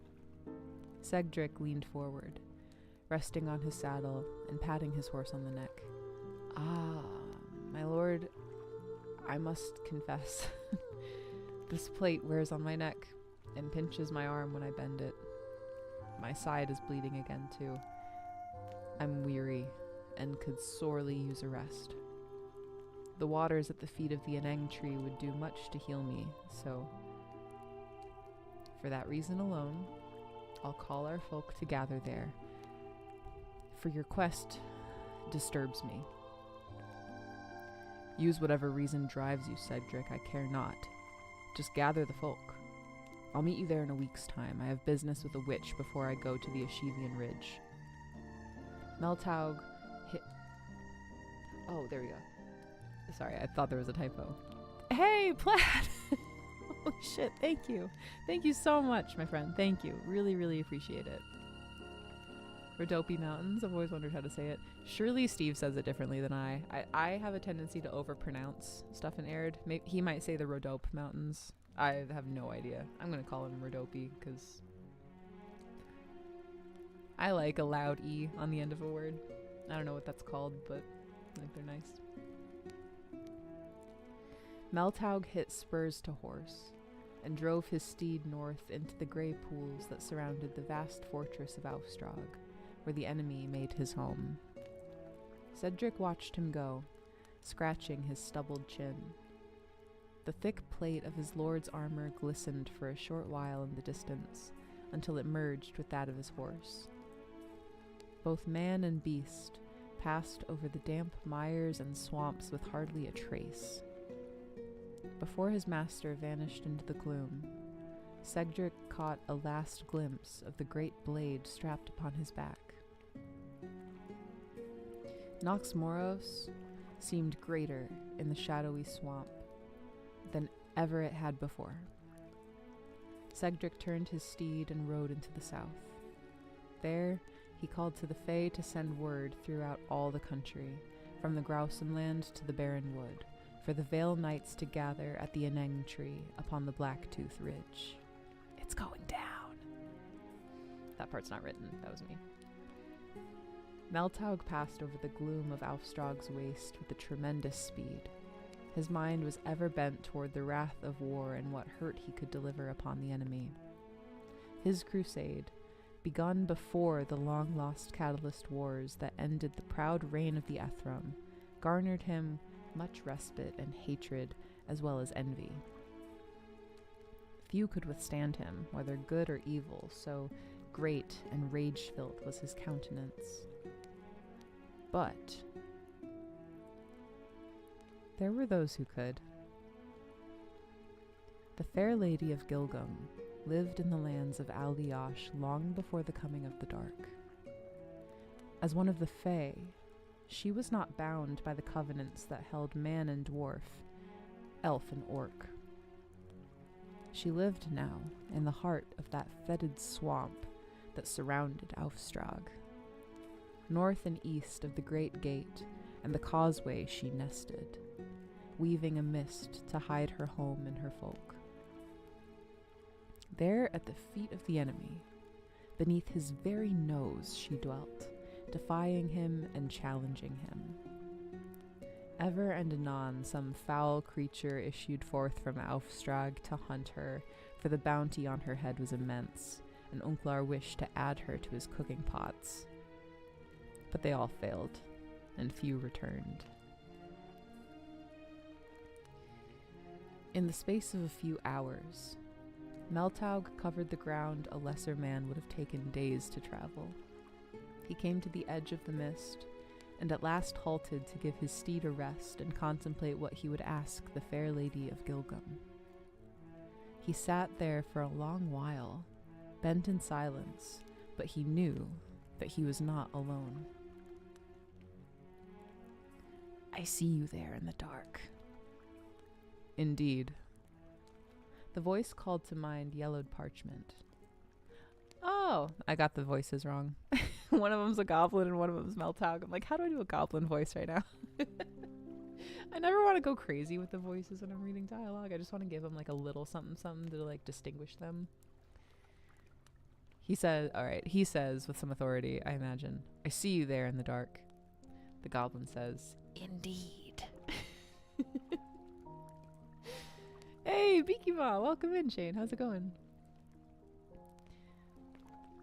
Cedric leaned forward, resting on his saddle and patting his horse on the neck. Ah, my lord, I must confess. This plate wears on my neck and pinches my arm when I bend it. My side is bleeding again, too. I'm weary and could sorely use a rest. The waters at the feet of the Aneng tree would do much to heal me, so for that reason alone, I'll call our folk to gather there, for your quest disturbs me. Use whatever reason drives you, Cedric, I care not. Just gather the folk. I'll meet you there in a week's time. I have business with a witch before I go to the Ashevian Ridge. Meltaug hit... Oh, there we go. Sorry, I thought there was a typo. Hey, Plaid! Holy shit, thank you. Thank you so much, my friend. Thank you. Really, really appreciate it. Rodopi Mountains, I've always wondered how to say it. Surely Steve says it differently than I. I have a tendency to overpronounce stuff in Aihrde. He might say the Rodope Mountains. I have no idea. I'm going to call him Rodopi because I like a loud E on the end of a word. I don't know what that's called, but I think they're nice. Meltaug hit spurs to horse and drove his steed north into the grey pools that surrounded the vast fortress of Aufstrag, where the enemy made his home. Cedric watched him go, scratching his stubbled chin. The thick plate of his lord's armor glistened for a short while in the distance, until it merged with that of his horse. Both man and beast passed over the damp mires and swamps with hardly a trace. Before his master vanished into the gloom, Cedric caught a last glimpse of the great blade strapped upon his back. Nox Moros seemed greater in the shadowy swamp than ever it had before. Cedric turned his steed and rode into the south. There, he called to the Fae to send word throughout all the country, from the Grausenland to the Barren Wood, for the Vale Knights to gather at the Aneng tree upon the Blacktooth Ridge. It's going down. That part's not written. That was me. Meltaug passed over the gloom of Aufstrag's waste with a tremendous speed. His mind was ever bent toward the wrath of war and what hurt he could deliver upon the enemy. His crusade, begun before the long-lost Catalyst Wars that ended the proud reign of the Ethram, garnered him much respite and hatred as well as envy. Few could withstand him, whether good or evil, so great and rage-filled was his countenance. But there were those who could. The fair lady of Gilgum lived in the lands of Al-Liosh long before the coming of the dark. As one of the Fae, she was not bound by the covenants that held man and dwarf, elf and orc. She lived now in the heart of that fetid swamp that surrounded Aufstrag. North and east of the great gate and the causeway she nested, weaving a mist to hide her home and her folk. There at the feet of the enemy, beneath his very nose she dwelt, defying him and challenging him. Ever and anon some foul creature issued forth from Aufstrag to hunt her, for the bounty on her head was immense, and Unklar wished to add her to his cooking pots. But they all failed, and few returned. In the space of a few hours, Meltaug covered the ground a lesser man would have taken days to travel. He came to the edge of the mist, and at last halted to give his steed a rest and contemplate what he would ask the fair lady of Gilgum. He sat there for a long while, bent in silence, but he knew that he was not alone. "I see you there in the dark." Indeed. The voice called to mind yellowed parchment. Oh, I got the voices wrong. One of them's a goblin and one of them's Meltaug. I'm like, how do I do a goblin voice right now? I never want to go crazy with the voices when I'm reading dialogue. I just want to give them like a little something something to like distinguish them. He says, all right, he says with some authority, I imagine, "I see you there in the dark." The goblin says, "Indeed." Hey, Bikima, welcome in, Shane. How's it going?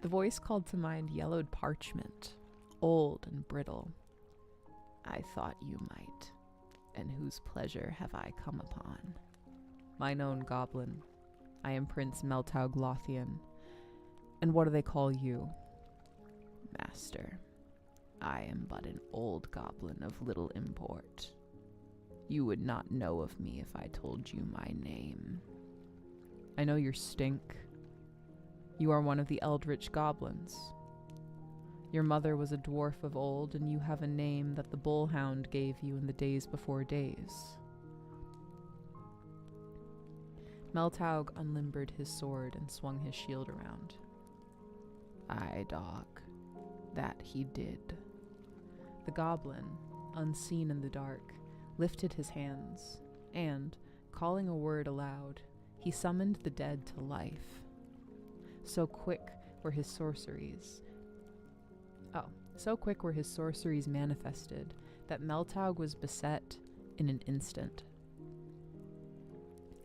The voice called to mind yellowed parchment, old and brittle. I thought you might, and whose pleasure have I come upon? Mine own goblin. I am Prince Meltaug Lothian. And what do they call you? Master, I am but an old goblin of little import. You would not know of me if I told you my name. I know your stink. You are one of the eldritch goblins. Your mother was a dwarf of old, and you have a name that the bullhound gave you in the days before days. Meltaug unlimbered his sword and swung his shield around. Aye, dog, that he did. The goblin, unseen in the dark, lifted his hands, and, calling a word aloud, he summoned the dead to life. So quick were his sorceries manifested that Meltaug was beset in an instant.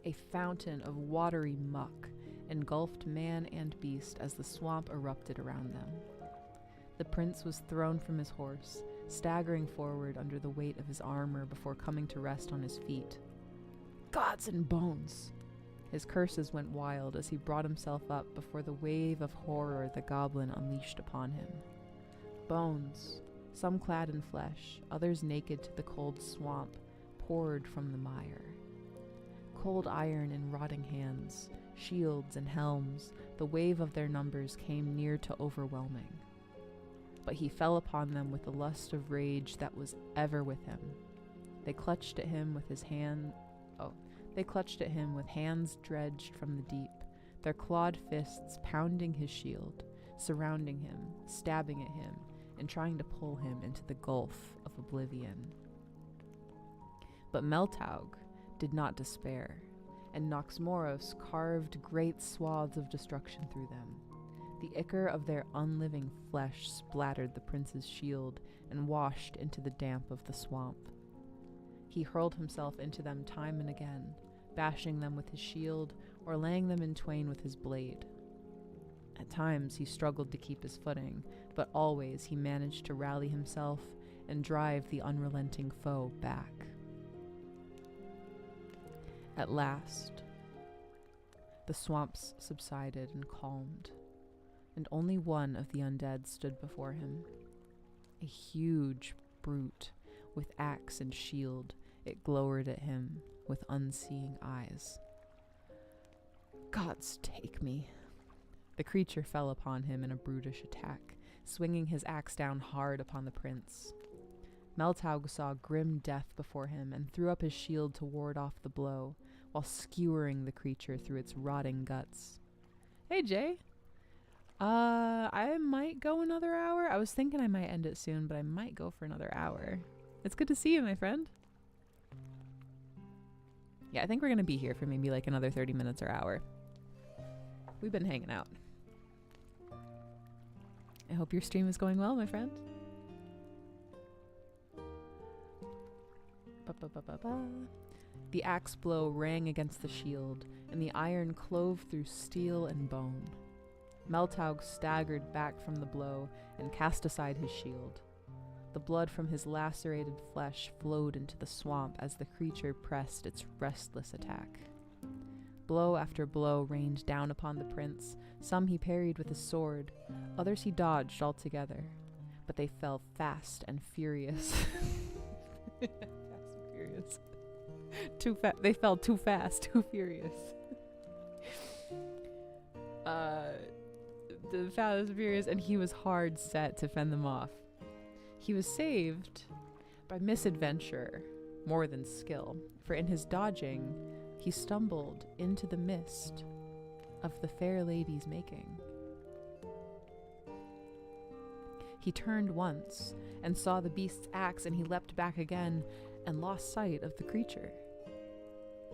A fountain of watery muck engulfed man and beast as the swamp erupted around them. The prince was thrown from his horse, staggering forward under the weight of his armor before coming to rest on his feet. Gods and bones! His curses went wild as he brought himself up before the wave of horror the goblin unleashed upon him. Bones, some clad in flesh, others naked to the cold swamp, poured from the mire. Cold iron in rotting hands, shields and helms, the wave of their numbers came near to overwhelming. But he fell upon them with the lust of rage that was ever with him. They clutched at him with hands dredged from the deep, their clawed fists pounding his shield, surrounding him, stabbing at him, and trying to pull him into the gulf of oblivion. But Meltaug did not despair, and Noxmoros carved great swaths of destruction through them. The ichor of their unliving flesh splattered the prince's shield and washed into the damp of the swamp. He hurled himself into them time and again, bashing them with his shield or laying them in twain with his blade. At times he struggled to keep his footing, but always he managed to rally himself and drive the unrelenting foe back. At last, the swamps subsided and calmed, and only one of the undead stood before him. A huge brute with axe and shield, it glowered at him with unseeing eyes. Gods take me. The creature fell upon him in a brutish attack, swinging his axe down hard upon the prince. Meltaug saw grim death before him and threw up his shield to ward off the blow, while skewering the creature through its rotting guts. Hey, Jay. I might go another hour. I was thinking I might end it soon, but I might go for another hour. It's good to see you, my friend. Yeah, I think we're going to be here for maybe like another 30 minutes or hour. We've been hanging out. I hope your stream is going well, my friend. The axe blow rang against the shield, and the iron clove through steel and bone. Meltaug staggered back from the blow and cast aside his shield. The blood from his lacerated flesh flowed into the swamp as the creature pressed its restless attack. Blow after blow rained down upon the prince. Some he parried with his sword, others he dodged altogether, but they fell fast and furious. They fell too fast, too furious. The fast and furious, and he was hard set to fend them off. He was saved by misadventure more than skill, for in his dodging, he stumbled into the mist of the fair lady's making. He turned once and saw the beast's axe, and he leapt back again and lost sight of the creature.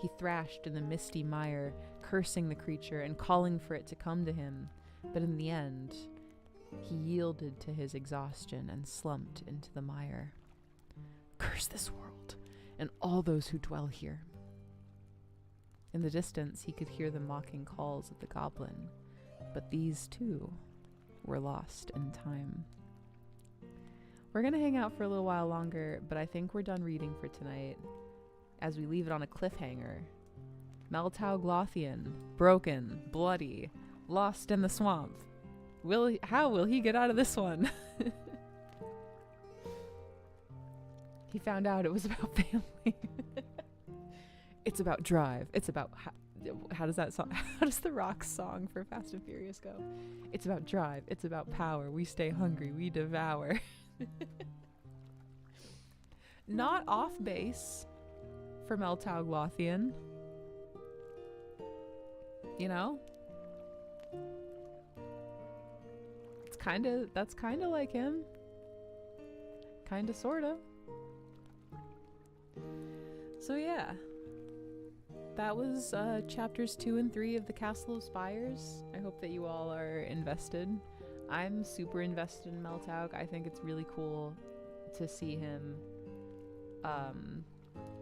He thrashed in the misty mire, cursing the creature and calling for it to come to him, but in the end, he yielded to his exhaustion and slumped into the mire. Curse this world and all those who dwell here. In the distance, he could hear the mocking calls of the goblin, but these too were lost in time. We're going to hang out for a little while longer, but I think we're done reading for tonight as we leave it on a cliffhanger. Meltau Glothian, broken, bloody, lost in the swamp. How will he get out of this one? He found out it was about family. It's about drive. It's about how does that song? How does the Rock song for Fast and Furious go? It's about drive. It's about power. We stay hungry. We devour. Not off base for Meltau Glothian. You know? That's kind of like him. Kind of, sort of. So yeah. That was chapters 2 and 3 of the Castle of Spires. I hope that you all are invested. I'm super invested in Meltaug. I think it's really cool to see him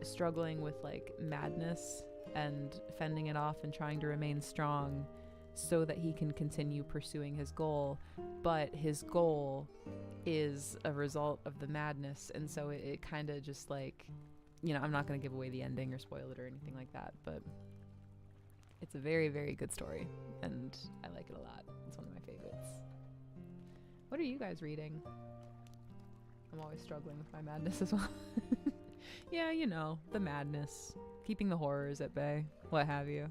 struggling with like madness and fending it off and trying to remain strong so that he can continue pursuing his goal. But his goal is a result of the madness, and so it kind of just like, you know, I'm not going to give away the ending or spoil it or anything like that, but it's a very, very good story, and I like it a lot. It's one of my favorites. What are you guys reading? I'm always struggling with my madness as well. Yeah, you know, the madness. Keeping the horrors at bay, what have you.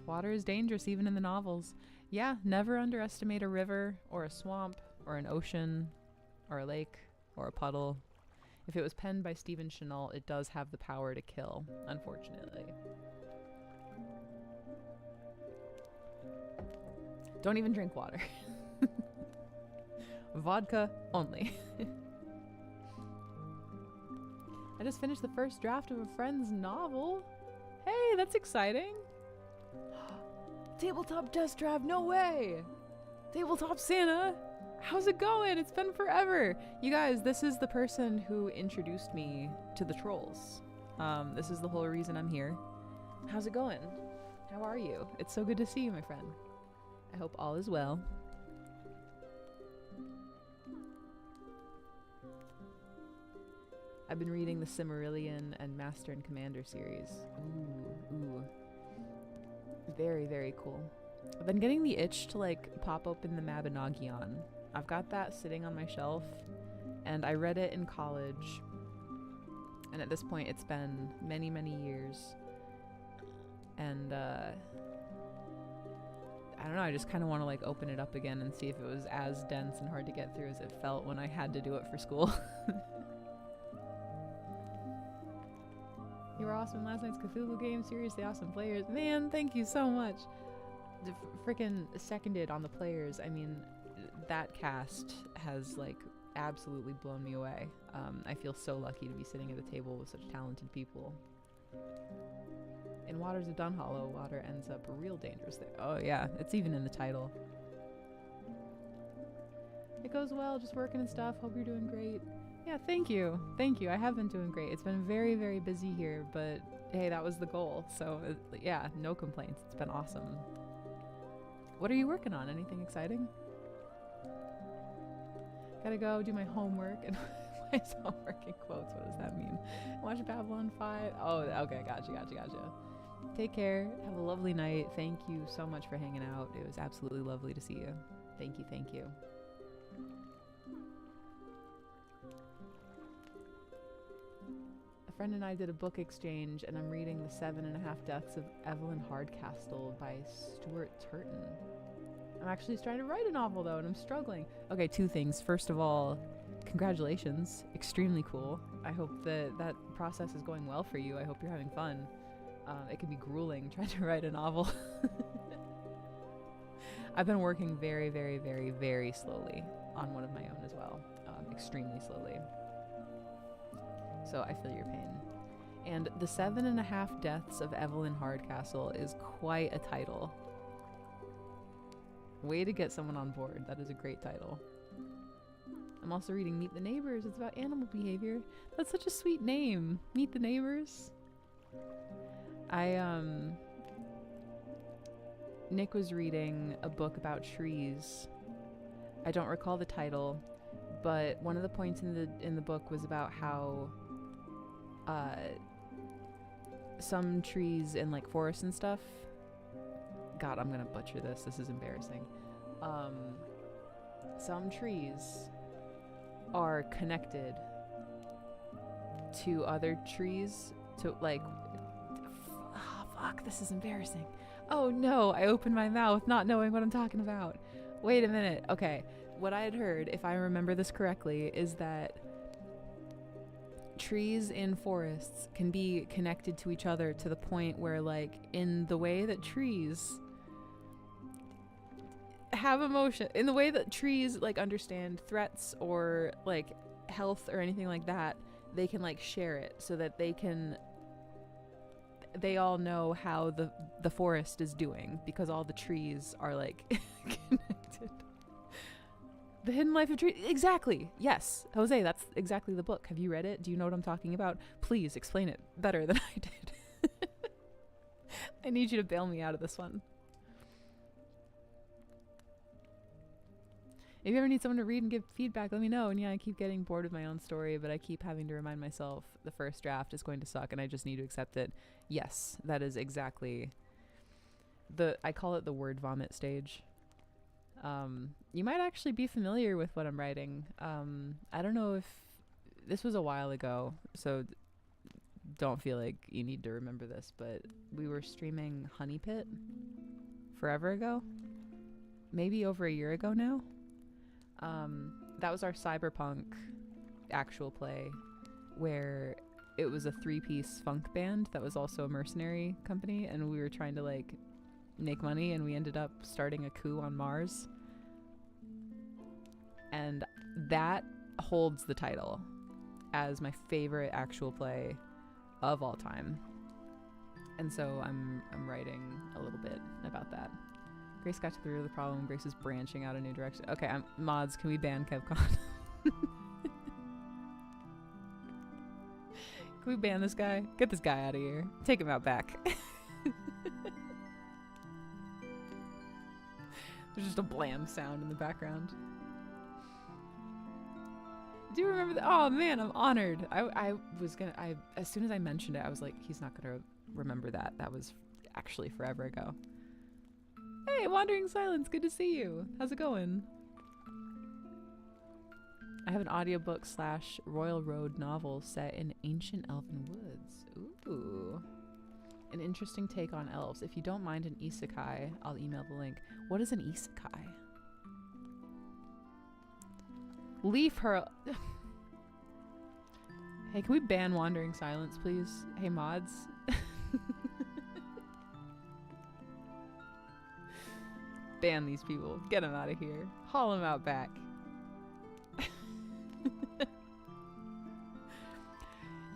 Water is dangerous even in the novels. Yeah, never underestimate a river or a swamp or an ocean or a lake or a puddle. If it was penned by Stephen Chenault, it does have the power to kill, unfortunately. Don't even drink water. Vodka only. I just finished the first draft of a friend's novel. Hey, that's exciting. Tabletop test draft, no way. Tabletop Santa, how's it going? It's been forever. You guys, this is the person who introduced me to the trolls. This is the whole reason I'm here. How's it going? How are you? It's so good to see you, my friend. I hope all is well. I've been reading the Cimmerillion and Master and Commander series. Ooh. Very, very cool. I've been getting the itch to like pop open the Mabinogion. I've got that sitting on my shelf, and I read it in college. And at this point, it's been many, many years. And I don't know, I just kind of want to like open it up again and see if it was as dense and hard to get through as it felt when I had to do it for school. You were awesome last night's Cthulhu game. Seriously awesome players. Man, thank you so much. Freaking seconded on the players. I mean, that cast has like absolutely blown me away. I feel so lucky to be sitting at a table with such talented people. In Waters of Dunhollow, water ends up real dangerous there. Oh yeah, it's even in the title. It goes well, just working and stuff. Hope you're doing great. Yeah, thank you. Thank you. I have been doing great. It's been very, very busy here, but hey, that was the goal. So yeah, no complaints. It's been awesome. What are you working on? Anything exciting? Gotta go do my homework. And my homework in quotes. What does that mean? Watch Babylon 5. Oh, okay. Gotcha. Take care. Have a lovely night. Thank you so much for hanging out. It was absolutely lovely to see you. Thank you. A friend and I did a book exchange, and I'm reading The 7.5 Deaths of Evelyn Hardcastle by Stuart Turton. I'm actually trying to write a novel, though, and I'm struggling. Okay, 2 things. First of all, congratulations. Extremely cool. I hope that process is going well for you. I hope you're having fun. It can be grueling trying to write a novel. I've been working very, very, very, very slowly on one of my own as well. Extremely slowly. So I feel your pain. And The 7.5 Deaths of Evelyn Hardcastle is quite a title. Way to get someone on board. That is a great title. I'm also reading Meet the Neighbors. It's about animal behavior. That's such a sweet name. Meet the Neighbors. Nick was reading a book about trees. I don't recall the title, But one of the points in the book was about how some trees in like forests and stuff. God, I'm gonna butcher this. This is embarrassing. Some trees are connected to other trees to like. Fuck, this is embarrassing. Oh no, I opened my mouth not knowing what I'm talking about. Wait a minute. Okay, what I had heard, if I remember this correctly, is that trees in forests can be connected to each other to the point where, like, in the way that trees have emotion, in the way that trees like understand threats or like health or anything like that, they can like share it so that they all know how the forest is doing because all the trees are like connected. The Hidden Life of Trees. Exactly. Yes. Jose, that's exactly the book. Have you read it? Do you know what I'm talking about? Please explain it better than I did. I need you to bail me out of this one. If you ever need someone to read and give feedback, let me know. And yeah, I keep getting bored with my own story, but I keep having to remind myself the first draft is going to suck and I just need to accept it. Yes, that is exactly I call it the word vomit stage. You might actually be familiar with what I'm writing. I don't know if this was a while ago, so don't feel like you need to remember this, but we were streaming Honey Pit forever ago, maybe over a year ago now. That was our cyberpunk actual play where it was a 3-piece funk band that was also a mercenary company, and we were trying to like make money, and we ended up starting a coup on Mars, and that holds the title as my favorite actual play of all time. And so I'm writing a little bit about that. Grace got to the root of the problem. Grace is branching out a new direction. Okay, mods, can we ban KevCon? Can we ban this guy? Get this guy out of here. Take him out back. There's just a blam sound in the background. Do you remember that? Oh man, I'm honored. I was gonna, as soon as I mentioned it, I was like, he's not gonna remember that. That was actually forever ago. Hey, Wandering Silence, good to see you. How's it going? I have an audiobook / Royal Road novel set in ancient elven woods. Ooh. An interesting take on elves. If you don't mind an isekai, I'll email the link. What is an isekai? Leave her. Hey, can we ban Wandering Silence, please? Hey, mods. Ban these people. Get them out of here. Haul them out back.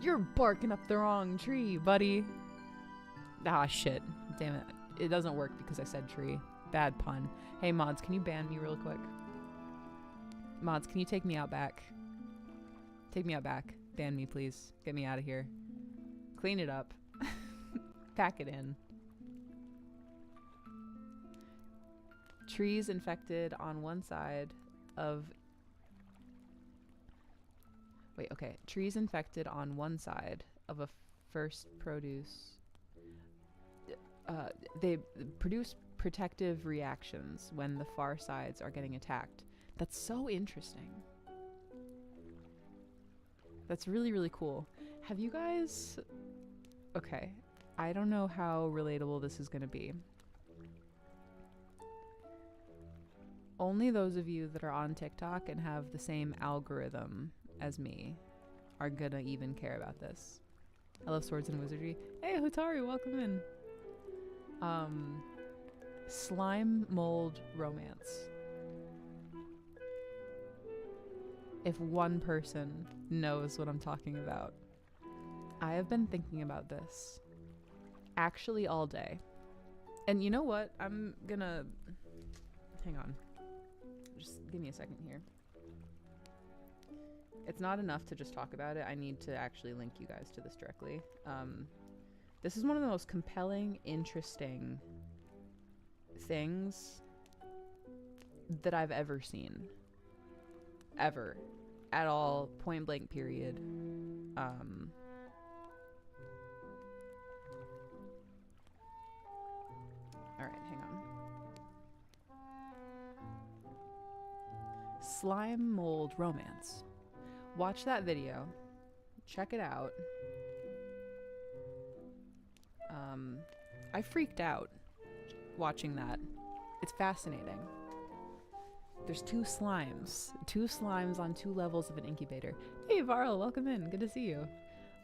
You're barking up the wrong tree, buddy. Ah, shit. Damn it. It doesn't work because I said tree. Bad pun. Hey, mods, can you ban me real quick? Mods, can you take me out back? Take me out back. Ban me, please. Get me out of here. Clean it up. Pack it in. Trees infected on one side of... Wait, okay. Trees infected on one side of a first produce... they produce protective reactions when the far sides are getting attacked. That's so interesting. That's really, really cool. Have you guys... Okay. I don't know how relatable this is going to be. Only those of you that are on TikTok and have the same algorithm as me are going to even care about this. I love swords and wizardry. Hey, Hotari, welcome in. Slime mold romance. If one person knows what I'm talking about. I have been thinking about this actually all day. And you know what? I'm gonna... Hang on. Just give me a second here. It's not enough to just talk about it. I need to actually link you guys to this directly. This is one of the most compelling, interesting things that I've ever seen. Ever. at all, point blank period. All right, hang on. Slime mold romance. Watch that video. Check it out. I freaked out watching that. It's fascinating. There's two slimes on 2 levels of an incubator. Hey, Varl, welcome in. Good to see you.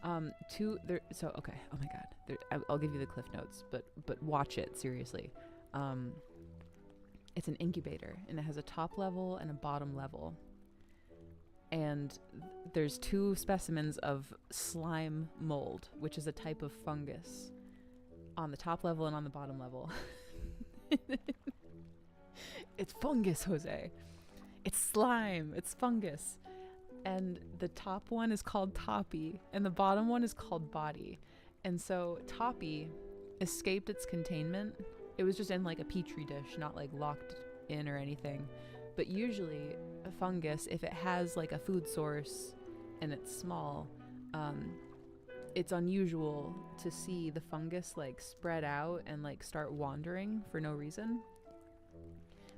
Okay. Oh my God. I'll give you the cliff notes, but watch it seriously. It's an incubator, and it has a top level and a bottom level. And there's 2 specimens of slime mold, which is a type of fungus, on the top level and on the bottom level. It's fungus, Jose. It's slime. It's fungus. And the top one is called Toppy, and the bottom one is called Body. And so Toppy escaped its containment. It was just in like a petri dish, not like locked in or anything. But usually a fungus, if it has like a food source and it's small, it's unusual to see the fungus like spread out and like start wandering for no reason.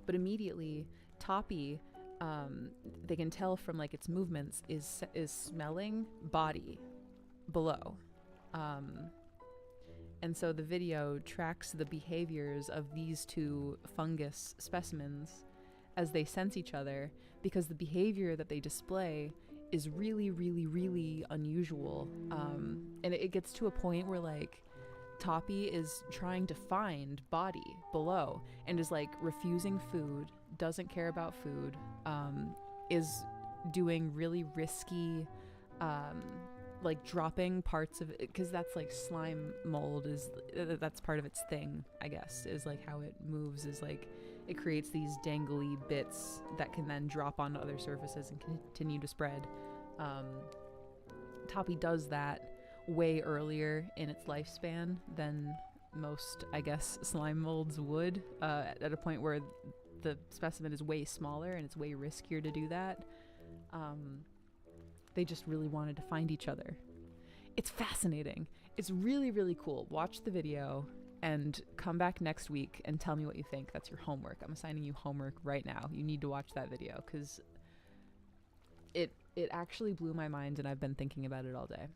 But immediately Toppy, they can tell from like its movements, is smelling Body below. And so the video tracks the behaviors of these 2 fungus specimens as they sense each other, because the behavior that they display is really, really, really unusual. And it gets to a point where like Toppy is trying to find Body below and is like refusing food, doesn't care about food, is doing really risky, like dropping parts of it, because that's like slime mold that's part of its thing, I guess, is like how it moves, is like it creates these dangly bits that can then drop onto other surfaces and continue to spread. Toppy does that way earlier in its lifespan than most, I guess, slime molds would, at a point where the specimen is way smaller and it's way riskier to do that. They just really wanted to find each other. It's fascinating. It's really, really cool. Watch the video and come back next week and tell me what you think. That's your homework. I'm assigning you homework right now. You need to watch that video because it actually blew my mind, and I've been thinking about it all day.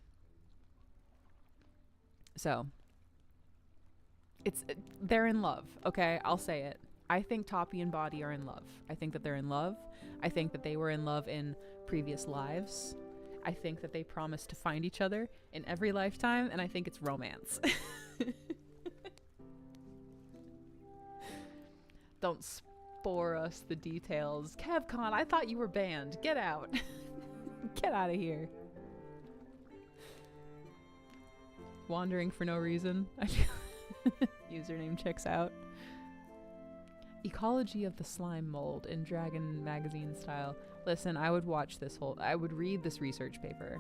So they're in love, okay? I'll say it. I think Toppy and Body are in love. I think that they're in love. I think that they were in love in previous lives. I think that they promised to find each other in every lifetime, and I think it's romance. Don't spore us the details. KevCon, I thought you were banned. Get out. Get out of here. Wandering for no reason. Username checks out. Ecology of the slime mold in Dragon magazine style. Listen, I would read this research paper.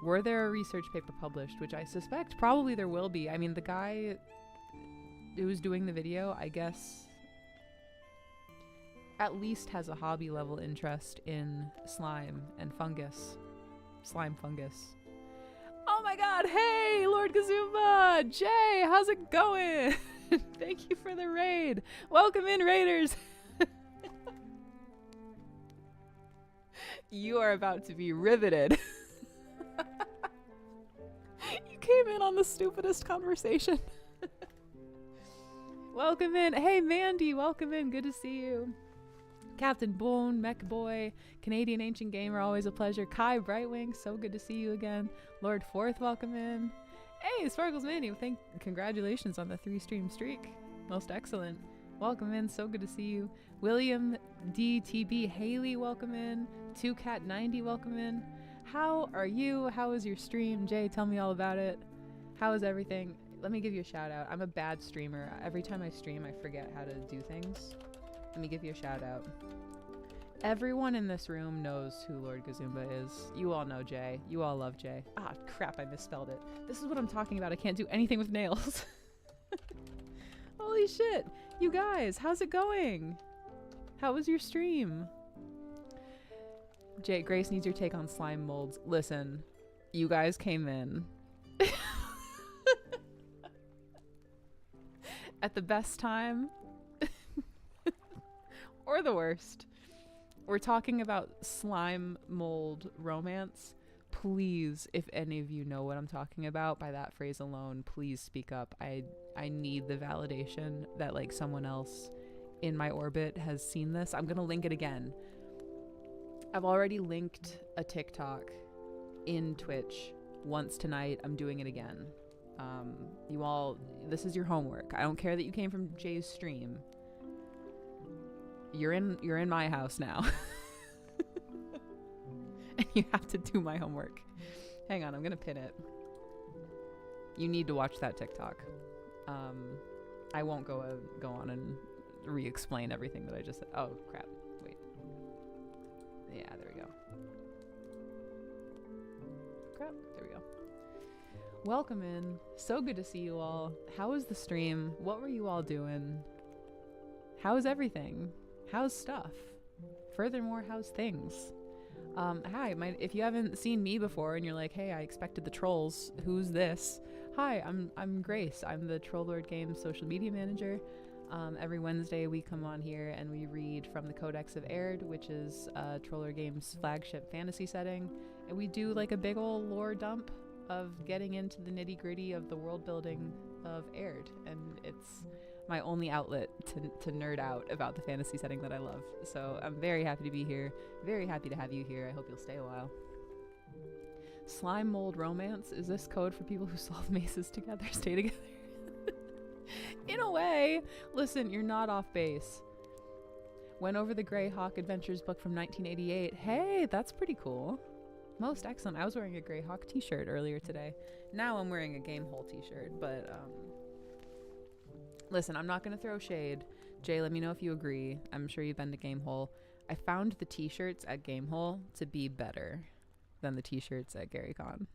Were there a research paper published, which I suspect probably there will be. I mean, the guy who was doing the video, I guess, at least has a hobby level interest in slime and fungus. Slime fungus. Oh my god, hey, Lord Kazumba! Jay, how's it going? Thank you for the raid. Welcome in, raiders. You are about to be riveted. You came in on the stupidest conversation. Welcome in. Hey, Mandy, welcome in. Good to see you. Captain Bone, Mech Boy, Canadian Ancient Gamer, always a pleasure. Kai Brightwing, so good to see you again. Lord Forth, welcome in. Hey, Sparkles Mini, congratulations on the 3-stream streak. Most excellent. Welcome in, so good to see you. William DTB Haley, welcome in. 2Cat90, welcome in. How are you? How was your stream? Jay, tell me all about it. How is everything? Let me give you a shout out. I'm a bad streamer. Every time I stream, I forget how to do things. Let me give you a shout out. Everyone in this room knows who Lord Kazumba is. You all know Jay. You all love Jay. Ah, crap, I misspelled it. This is what I'm talking about. I can't do anything with nails. Holy shit. You guys, how's it going? How was your stream? Jay, Grace needs your take on slime molds. Listen, you guys came in at the best time or the worst. We're talking about slime mold romance. Please, if any of you know what I'm talking about by that phrase alone, please speak up. I need the validation that like someone else in my orbit has seen this. I'm gonna link it again. I've already linked a TikTok in Twitch once tonight. I'm doing it again. You all, this is your homework. I don't care that you came from Jay's stream. You're in my house now. And you have to do my homework. Hang on, I'm gonna pin it. You need to watch that TikTok. I won't go on and re-explain everything that I just said. Oh crap, wait. Yeah, there we go. Crap, there we go. Welcome in. So good to see you all. How was the stream? What were you all doing? How's everything? How's stuff? Furthermore, how's things? Hi, if you haven't seen me before and you're like, hey, I expected the trolls, who's this? Hi, I'm Grace. I'm the Troll Lord Games social media manager. Every Wednesday we come on here and we read from the Codex of Aihrde, which is Troll Lord Games' flagship fantasy setting, and we do like a big ol' lore dump of getting into the nitty-gritty of the world building of Aihrde, and it's my only outlet to nerd out about the fantasy setting that I love. So I'm very happy to be here. Very happy to have you here. I hope you'll stay a while. Slime mold romance? Is this code for people who solve mazes together, stay together? In a way. Listen, you're not off base. Went over the Greyhawk Adventures book from 1988. Hey, that's pretty cool. Most excellent. I was wearing a Greyhawk t-shirt earlier today. Now I'm wearing a Gamehole t-shirt, but listen, I'm not going to throw shade. Jay, let me know if you agree. I'm sure you've been to Gamehole. I found the t-shirts at Gamehole to be better than the t-shirts at GaryCon.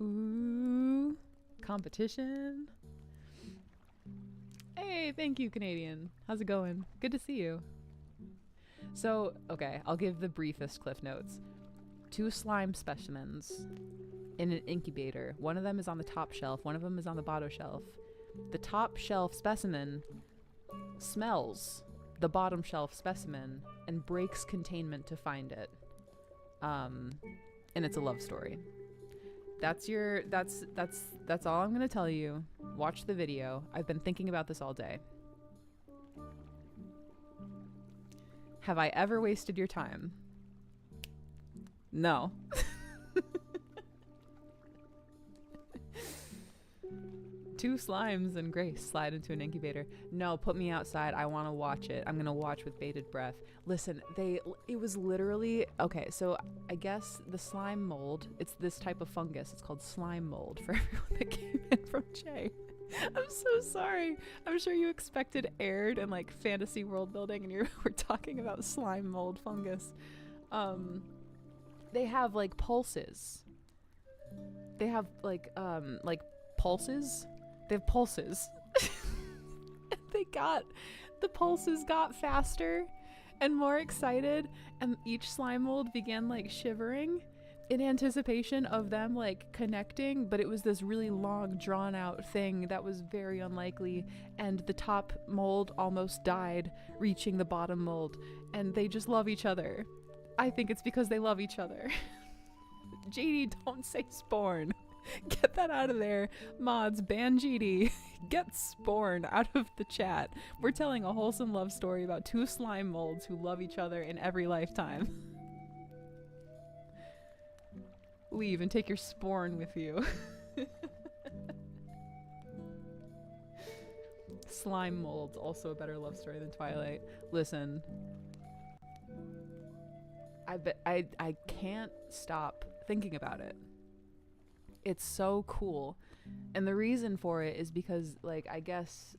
Ooh, competition. Hey, thank you, Canadian. How's it going? Good to see you. So, okay, I'll give the briefest cliff notes. 2 slime specimens in an incubator. One of them is on the top shelf. One of them is on the bottom shelf. The top shelf specimen smells the bottom shelf specimen and breaks containment to find it. And it's a love story. That's all I'm gonna tell you. Watch the video. I've been thinking about this all day. Have I ever wasted your time? No. 2 slimes and Grace slide into an incubator. No, put me outside. I want to watch it. I'm going to watch with bated breath. Listen, it was literally, okay, so I guess the slime mold, it's this type of fungus. It's called slime mold for everyone that came in from Jay. I'm so sorry. I'm sure you expected Aihrde and like fantasy world building and we're talking about slime mold fungus. They have like pulses. They have like pulses. They have pulses. The pulses got faster and more excited, and each slime mold began like shivering in anticipation of them like connecting, but it was this really long drawn out thing that was very unlikely, and the top mold almost died reaching the bottom mold, and they just love each other. I think it's because they love each other. JD, don't say Sporn. Get that out of there. Mods, ban GD. Get Sporn out of the chat. We're telling a wholesome love story about 2 slime molds who love each other in every lifetime. Leave and take your Sporn with you. Slime molds, also a better love story than Twilight. Listen. I can't stop thinking about it. It's so cool. And the reason for it is because, like, I guess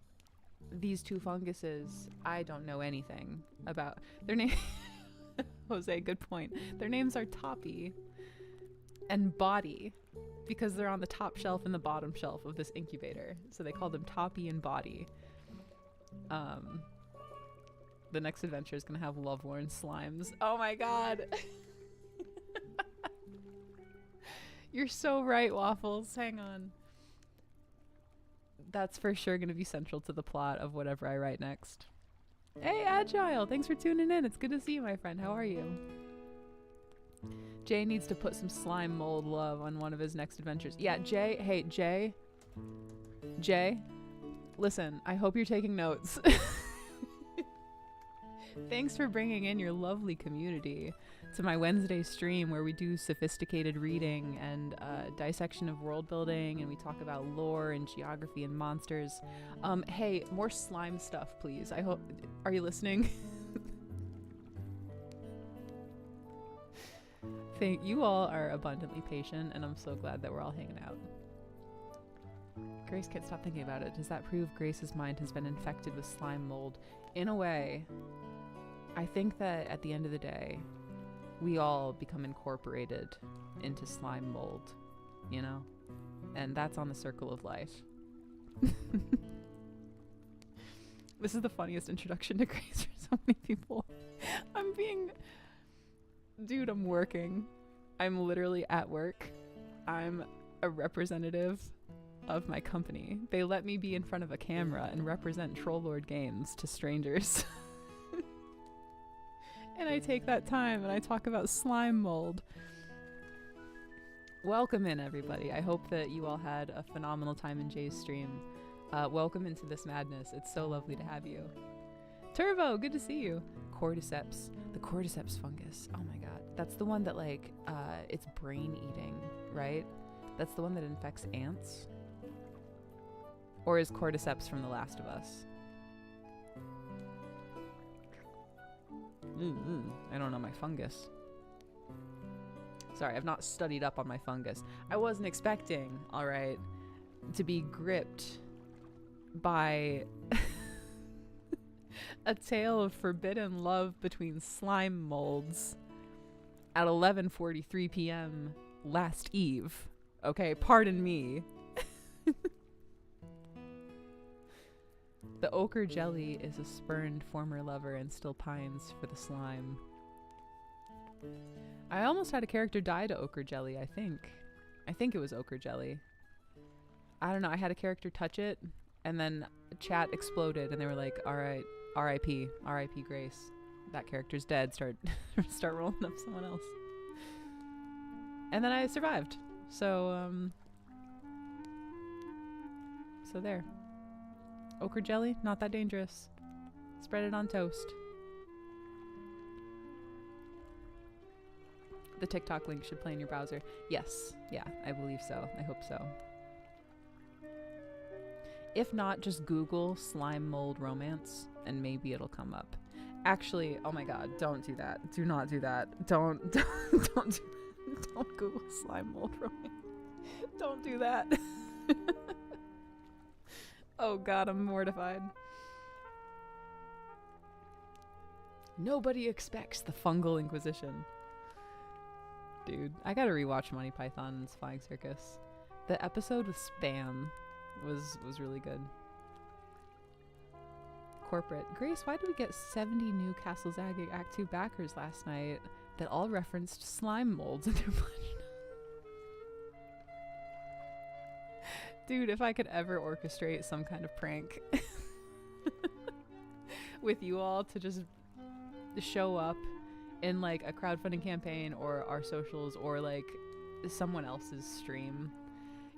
these 2 funguses, I don't know anything about their name. Jose, good point. Their names are Toppy and Body because they're on the top shelf and the bottom shelf of this incubator. So they call them Toppy and Body. The next adventure is going to have lovelorn slimes. Oh my god. You're so right, Waffles. Hang on. That's for sure going to be central to the plot of whatever I write next. Hey, Agile. Thanks for tuning in. It's good to see you, my friend. How are you? Jay needs to put some slime mold love on one of his next adventures. Yeah, Jay. Hey, Jay. Jay. Listen, I hope you're taking notes. Thanks for bringing in your lovely community to my Wednesday stream where we do sophisticated reading and dissection of world building, and we talk about lore and geography and monsters. Hey, more slime stuff, please. I hope. Are you listening? Thank you. All are abundantly patient, and I'm so glad that we're all hanging out. Grace can't stop thinking about it. Does that prove Grace's mind has been infected with slime mold? In a way, I think that at the end of the day, we all become incorporated into slime mold, you know? And that's on the circle of life. This is the funniest introduction to Grace for so many people. Dude, I'm working. I'm literally at work. I'm a representative of my company. They let me be in front of a camera and represent Trollord Games to strangers. And I take that time and I talk about slime mold. Welcome in, everybody. I hope that you all had a phenomenal time in Jay's stream. Welcome into this madness. It's so lovely to have you. Turbo, good to see you. Cordyceps. The cordyceps fungus. Oh my god. That's the one that, like, it's brain eating, right? That's the one that infects ants? Or is cordyceps from The Last of Us? I don't know my fungus. Sorry, I've not studied up on my fungus. I wasn't expecting, alright, to be gripped by a tale of forbidden love between slime molds at 11:43 p.m. last eve. Okay, pardon me. The ochre jelly is a spurned former lover and still pines for the slime. I almost had a character die to ochre jelly, I think. I think it was ochre jelly. I don't know, I had a character touch it, and then chat exploded, and they were like, alright, R.I.P. R.I.P. Grace. That character's dead. Start rolling up someone else. And then I survived. So there. Ochre jelly, not that dangerous. Spread it on toast. The TikTok link should play in your browser. Yes, yeah, I believe so. I hope so. If not, just Google slime mold romance and maybe it'll come up. Actually, oh my god, don't do that. Do not do that. Don't do that. Don't Google slime mold romance. Don't do that. Oh god, I'm mortified. Nobody expects the fungal inquisition. Dude, I gotta rewatch Monty Python's Flying Circus. The episode with Spam was really good. Corporate. Grace, why did we get 70 new Castle Zagging Act 2 backers last night that all referenced slime molds in their budget? Dude, if I could ever orchestrate some kind of prank with you all to just show up in like a crowdfunding campaign or our socials or like someone else's stream.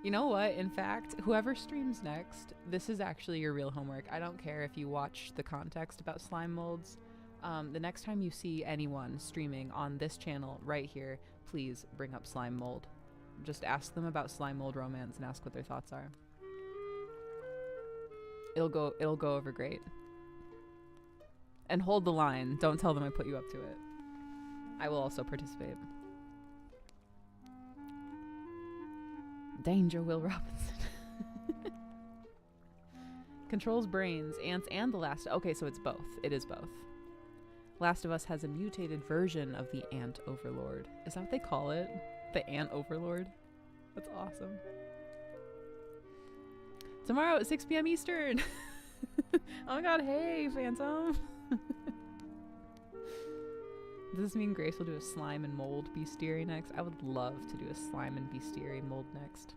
You know what? In fact, whoever streams next, this is actually your real homework. I don't care if you watch the context about slime molds. The next time you see anyone streaming on this channel right here, please bring up slime mold. Just ask them about slime mold romance and ask what their thoughts are. It'll go over great. And hold the line. Don't tell them I put you up to it. I will also participate. Danger, Will Robinson. Controls brains, ants, and the last... Okay, so it's both. It is both. Last of Us has a mutated version of the Ant Overlord. Is that what they call it? The Ant Overlord? That's awesome. Tomorrow at 6 p.m. Eastern. Oh my god, hey, Phantom. Does this mean Grace will do a slime and mold bestiary next? I would love to do a slime and bestiary mold next.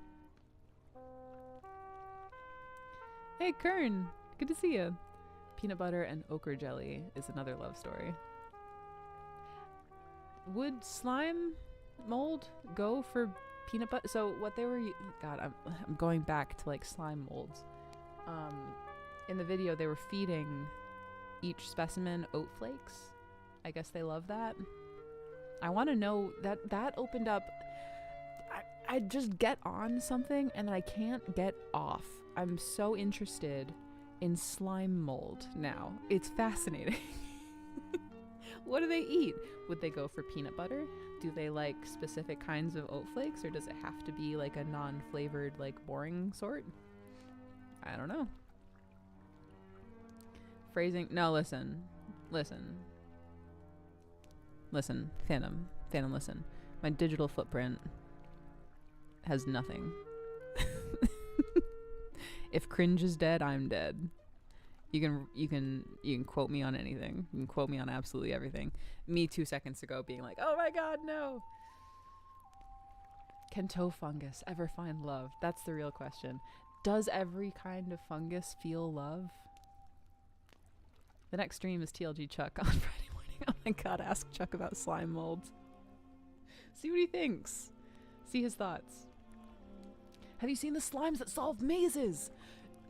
Hey, Kern. Good to see you. Peanut butter and ochre jelly is another love story. Would slime mold go for peanut butter? So what they were... God, I'm going back to like slime molds. In the video, they were feeding each specimen oat flakes. I guess they love that. I want to know that opened up. I just get on something and then I can't get off. I'm so interested in slime mold now. It's fascinating. What do they eat? Would they go for peanut butter? Do they like specific kinds of oat flakes, or does it have to be like a non-flavored, like boring sort? I don't know. Phrasing. No, listen. Phantom, listen. My digital footprint has nothing. If cringe is dead, I'm dead. You can quote me on anything. You can quote me on absolutely everything. Me 2 seconds ago being like, oh my god, no. Can toe fungus ever find love? That's the real question. Does every kind of fungus feel love? The next stream is TLG Chuck on Friday morning. Oh my god, ask Chuck about slime molds. See what he thinks. See his thoughts. Have you seen the slimes that solve mazes?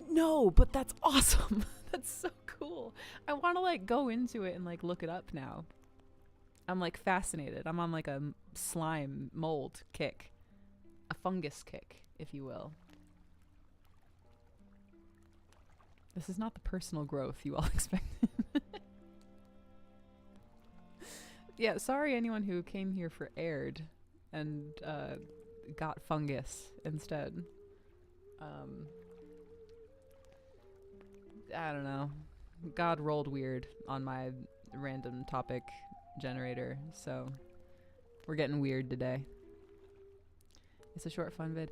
No, but that's awesome. That's so cool. I want to like go into it and like look it up now. I'm like fascinated. I'm on like a slime mold kick. A fungus kick, if you will. This is not the personal growth you all expected. Yeah, sorry anyone who came here for Aihrde and got fungus instead. I don't know. God rolled weird on my random topic generator, so we're getting weird today. It's a short fun vid.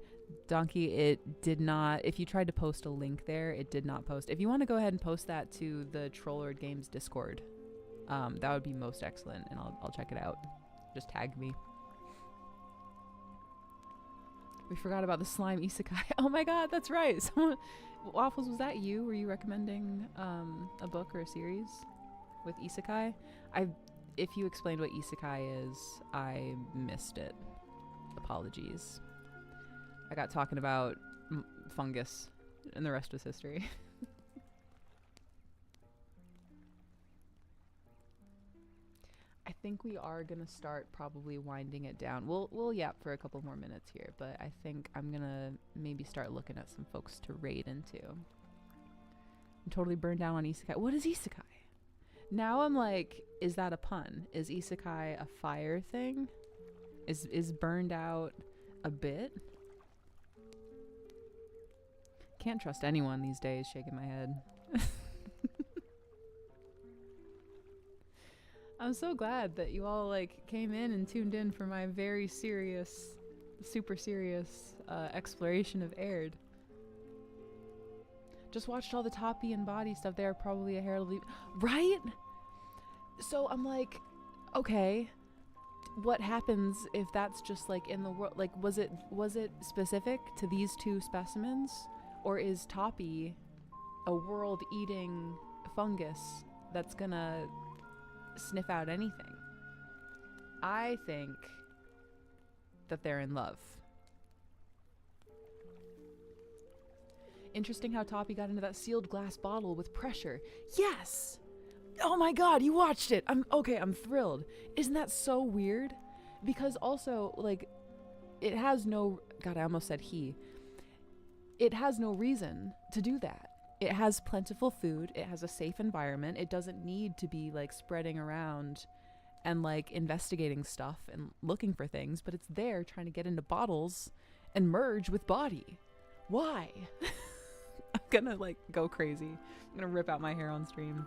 Donkey, it did not, if you tried to post a link there, it did not post. If you want to go ahead and post that to the Trollord Games Discord, that would be most excellent, and I'll check it out. Just tag me. We forgot about the slime isekai. Oh my god, that's right. Someone, Waffles, was that you? Were you recommending a book or a series with isekai? If you explained what isekai is, I missed it. Apologies. I got talking about fungus, and the rest was history. I think we are gonna start probably winding it down. We'll yap for a couple more minutes here, but I think I'm gonna maybe start looking at some folks to raid into. I'm totally burned down on isekai. What is isekai? Now I'm like, is that a pun? Is isekai a fire thing? Is burned out a bit? Can't trust anyone these days, shaking my head. I'm so glad that you all like came in and tuned in for my very serious, super serious exploration of Aihrde. Just watched all the toppy and body stuff. They are probably a heraldry, right? So I'm like, okay, what happens if that's just like in the world? Like, was it specific to these two specimens, or is toppy a world-eating fungus that's gonna sniff out anything? I think that they're in love. Interesting how Toppy got into that sealed glass bottle with pressure. Yes! Oh my god, you watched it! I'm thrilled. Isn't that so weird? Because also, like, it has no... God, I almost said he. It has no reason to do that. It has plentiful food. It has a safe environment. It doesn't need to be, like, spreading around and, like, investigating stuff and looking for things, but it's there trying to get into bottles and merge with body. Why? I'm gonna, like, go crazy. I'm gonna rip out my hair on stream.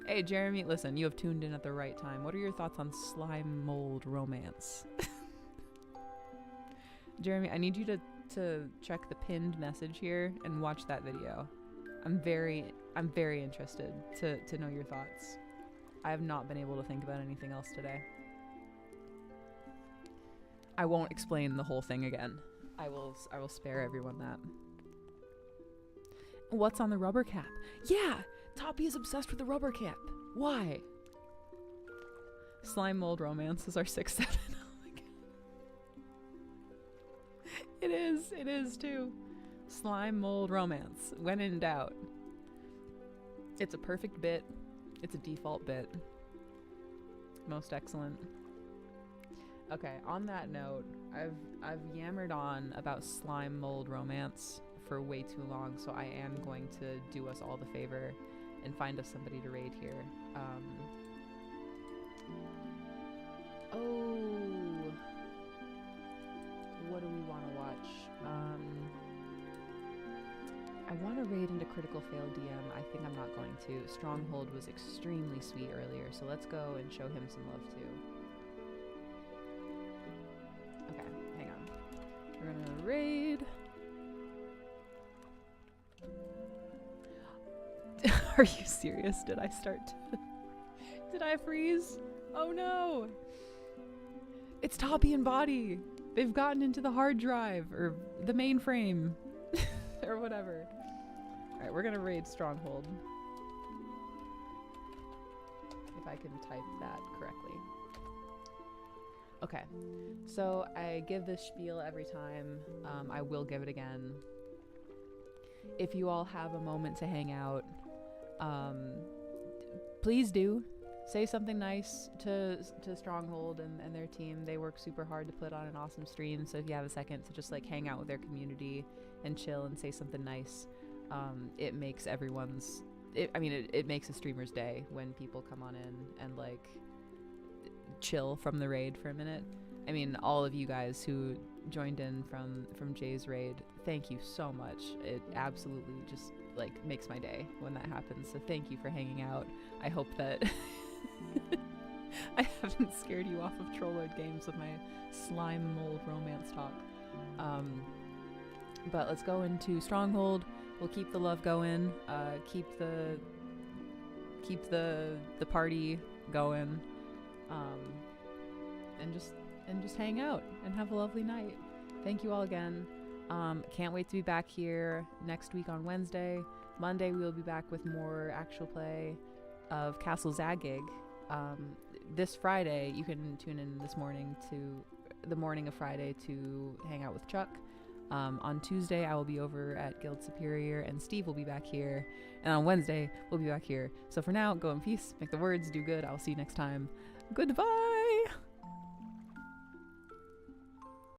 Hey, Jeremy, listen, you have tuned in at the right time. What are your thoughts on slime mold romance? Jeremy, I need you to check the pinned message here and watch that video. I'm very interested to know your thoughts. I have not been able to think about anything else today. I won't explain the whole thing again. I will spare everyone that. What's on the rubber cap? Yeah, Toppy is obsessed with the rubber cap. Why? Slime mold romance is our 6-7. Oh my god. It is too. Slime mold romance. When in doubt. It's a perfect bit. It's a default bit. Most excellent. Okay, on that note, I've yammered on about slime mold romance for way too long, so I am going to do us all the favor and find us somebody to raid here. What do we want to watch? I want to raid into Critical Fail DM. I think I'm not going to. Stronghold was extremely sweet earlier, so let's go and show him some love too. Okay, hang on. We're gonna raid. Are you serious? Did I start to... Did I freeze? Oh no! It's Toppy and Body! They've gotten into the hard drive, or the mainframe, or whatever. Alright, we're gonna raid Stronghold. If I can type that correctly. Okay, so I give this spiel every time. I will give it again. If you all have a moment to hang out, please do. Say something nice to Stronghold and their team. They work super hard to put on an awesome stream, so if you have a second to just like hang out with their community and chill and say something nice, it makes everyone's... it makes a streamer's day when people come on in and like chill from the raid for a minute. I mean, all of you guys who joined in from Jay's raid, thank you so much. It absolutely just like makes my day when that happens, so thank you for hanging out. I hope that I haven't scared you off of Trolloid games with my slime mold romance talk. But let's go into Stronghold. We'll keep the love going, keep the party going, and just hang out and have a lovely night. Thank you all again. Can't wait to be back here next week on Wednesday. Monday we will be back with more actual play of Castle Zagig. This Friday you can tune in this morning to the morning of Friday to hang out with Chuck. On Tuesday I will be over at Guild Superior and Steve will be back here, and on Wednesday we'll be back here. So for now, go in peace, make the words do good. I'll see you next time. Goodbye.